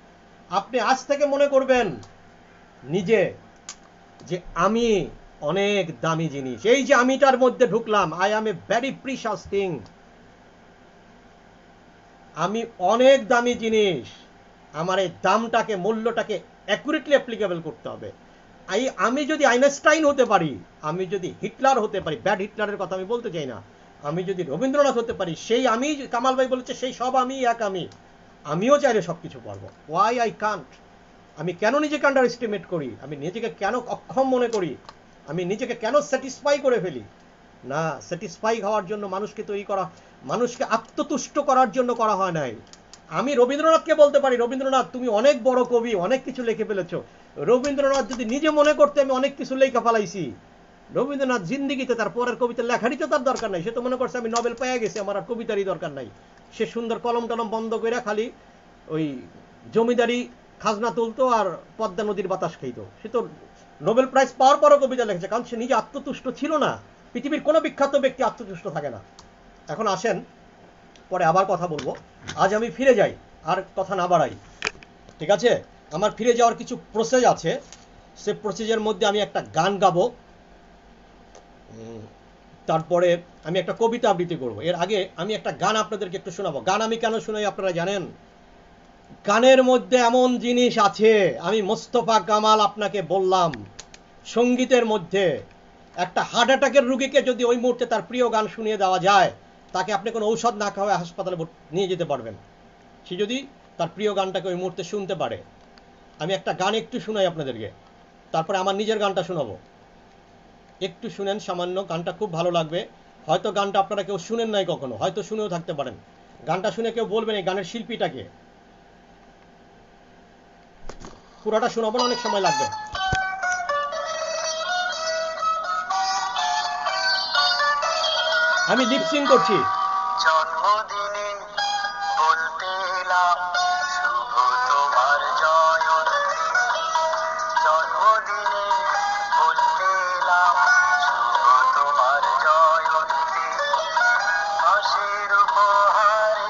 আপনি আজ থেকে মনে করবেন নিজে যে আমি অনেক দামি জিনিস, এই যে আমিটার মধ্যে ঢুকলাম, I am a very precious thing, আমি অনেক দামি জিনিস। আমার এই দামটাকে, মূল্যটাকে অ্যাকুরেটলি অ্যাপ্লিকেবল করতে হবে। আমি যদি আইনস্টাইন হতে পারি, আমি যদি হিটলার হতে পারি, ব্যাড হিটলারের কথা আমি বলতে চাই না, আমি যদি রবীন্দ্রনাথ হতে পারি, সেই আমি, কামাল ভাই বলেছে সেই সব আমি, এক আমিও চাইলে সবকিছু পারবো। Why I can't? আমি কেন নিজেকে আন্ডার এস্টিমেট করি? আমি নিজেকে কেন অক্ষম মনে করি? আমি নিজেকে কেন স্যাটিসফাই করে ফেলি? না, স্যাটিসফাই হওয়ার জন্য মানুষকে তৈরি করা, মানুষকে আত্মতুষ্ট করার জন্য করা হয় নাই। আমি রবীন্দ্রনাথকে বলতে পারি, রবীন্দ্রনাথ তুমি অনেক বড় কবি, অনেক কিছু লিখে ফেলেছো। রবীন্দ্রনাথ যদি নিজে মনে করতে আমি অনেক কিছু লেখা ফেলাইছি, রবীন্দ্রনাথ জিন্দিগিতে তার পরের কবিতা লেখারই তো তার দরকার নাই। সে তো মনে করছে আমি নোবেল পেয়ে গেছি, আমার আর কবিতারই দরকার নাই। সে সুন্দর কলম টলম বন্ধ করে খালি ওই জমিদারি খাজনা তুলতো আর পদ্মা নদীর বাতাস খাইত। সে তো নোবেল প্রাইজ পাওয়ার পরও কবিতা লিখেছে, কারণ সে নিজে আত্মতুষ্ট ছিল না। পৃথিবীর কোনো বিখ্যাত ব্যক্তি আত্মতুষ্ট থাকে না। এখন আসেন, পরে আবার কথা বলবো, আজ আমি ফিরে যাই, আর কথা না বাড়াই, ঠিক আছে? আমার ফিরে যাওয়ার কিছু প্রসেস আছে, সে প্রসেসের মধ্যে আমি একটা গান গাবো, তারপরে আমি একটা কবিতা আবৃত্তি করব। এর আগে আমি একটা গান আপনাদেরকে একটু শোনাবো। গান আমি কেন শোনাই আপনারা জানেন? গানের মধ্যে এমন জিনিস আছে, আমি মোস্তফা কামাল আপনাকে বললাম, সঙ্গীতের মধ্যে একটা হার্ট অ্যাটাকের রুগীকে যদি ওই মুহূর্তে তার প্রিয় গান শুনিয়ে দেওয়া যায়, তাকে আপনি কোনো ঔষধ না খাওয়ায় হাসপাতালে নিয়ে যেতে পারবেন, সে যদি তার প্রিয় গানটাকে ওই মুহূর্তে শুনতে পারে। আমি একটা গান একটু শোনাই আপনাদেরকে, তারপরে আমার নিজের গানটা শোনাবো। একটু শুনেন সামান্য, গানটা খুব ভালো লাগবে। হয়তো গানটা আপনারা কেউ শুনেন নাই কখনো, হয়তো শুনেও থাকতে পারেন। গানটা শুনে কেউ বলবেন এই গানের শিল্পীটাকে। পুরাটা শোনাবো না, অনেক সময় লাগবে। আমি লিপসিং করছি। জন্মদিনে বলতে এলাম শুভ তোমার জয়ন্তী, জন্মদিনে বলতে এলাম শুভ তোমার জয়ন্তী, হাসির উপহারে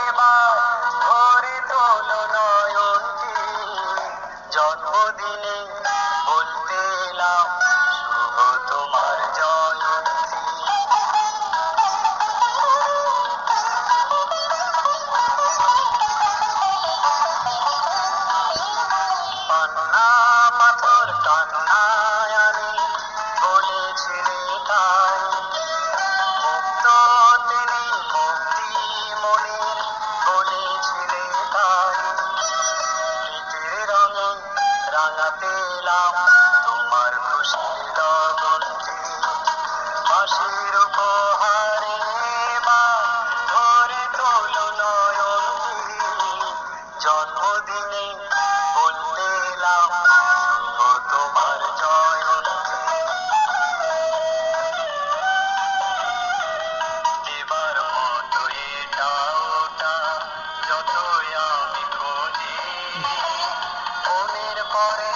এবার ভরে তোলো নয়ন্তী, জন্মদিনে বলতে এলাম শুভ তোমার জয়ন্তী। পান্না পাথর কান্নায়ানি বলেছিলে তাই, মুক্ত তিনি মুক্তি মনির বলেছিলে তাই, প্রীতির রঙে রাঙাতে এলাম তোমার খুশির লগনটি, হাসির উপহারে এবার ধরে তোলো নয়ন্তী, জন্মদিনে বলতে এলাম শুভ তোমার জয়ন্তী। করে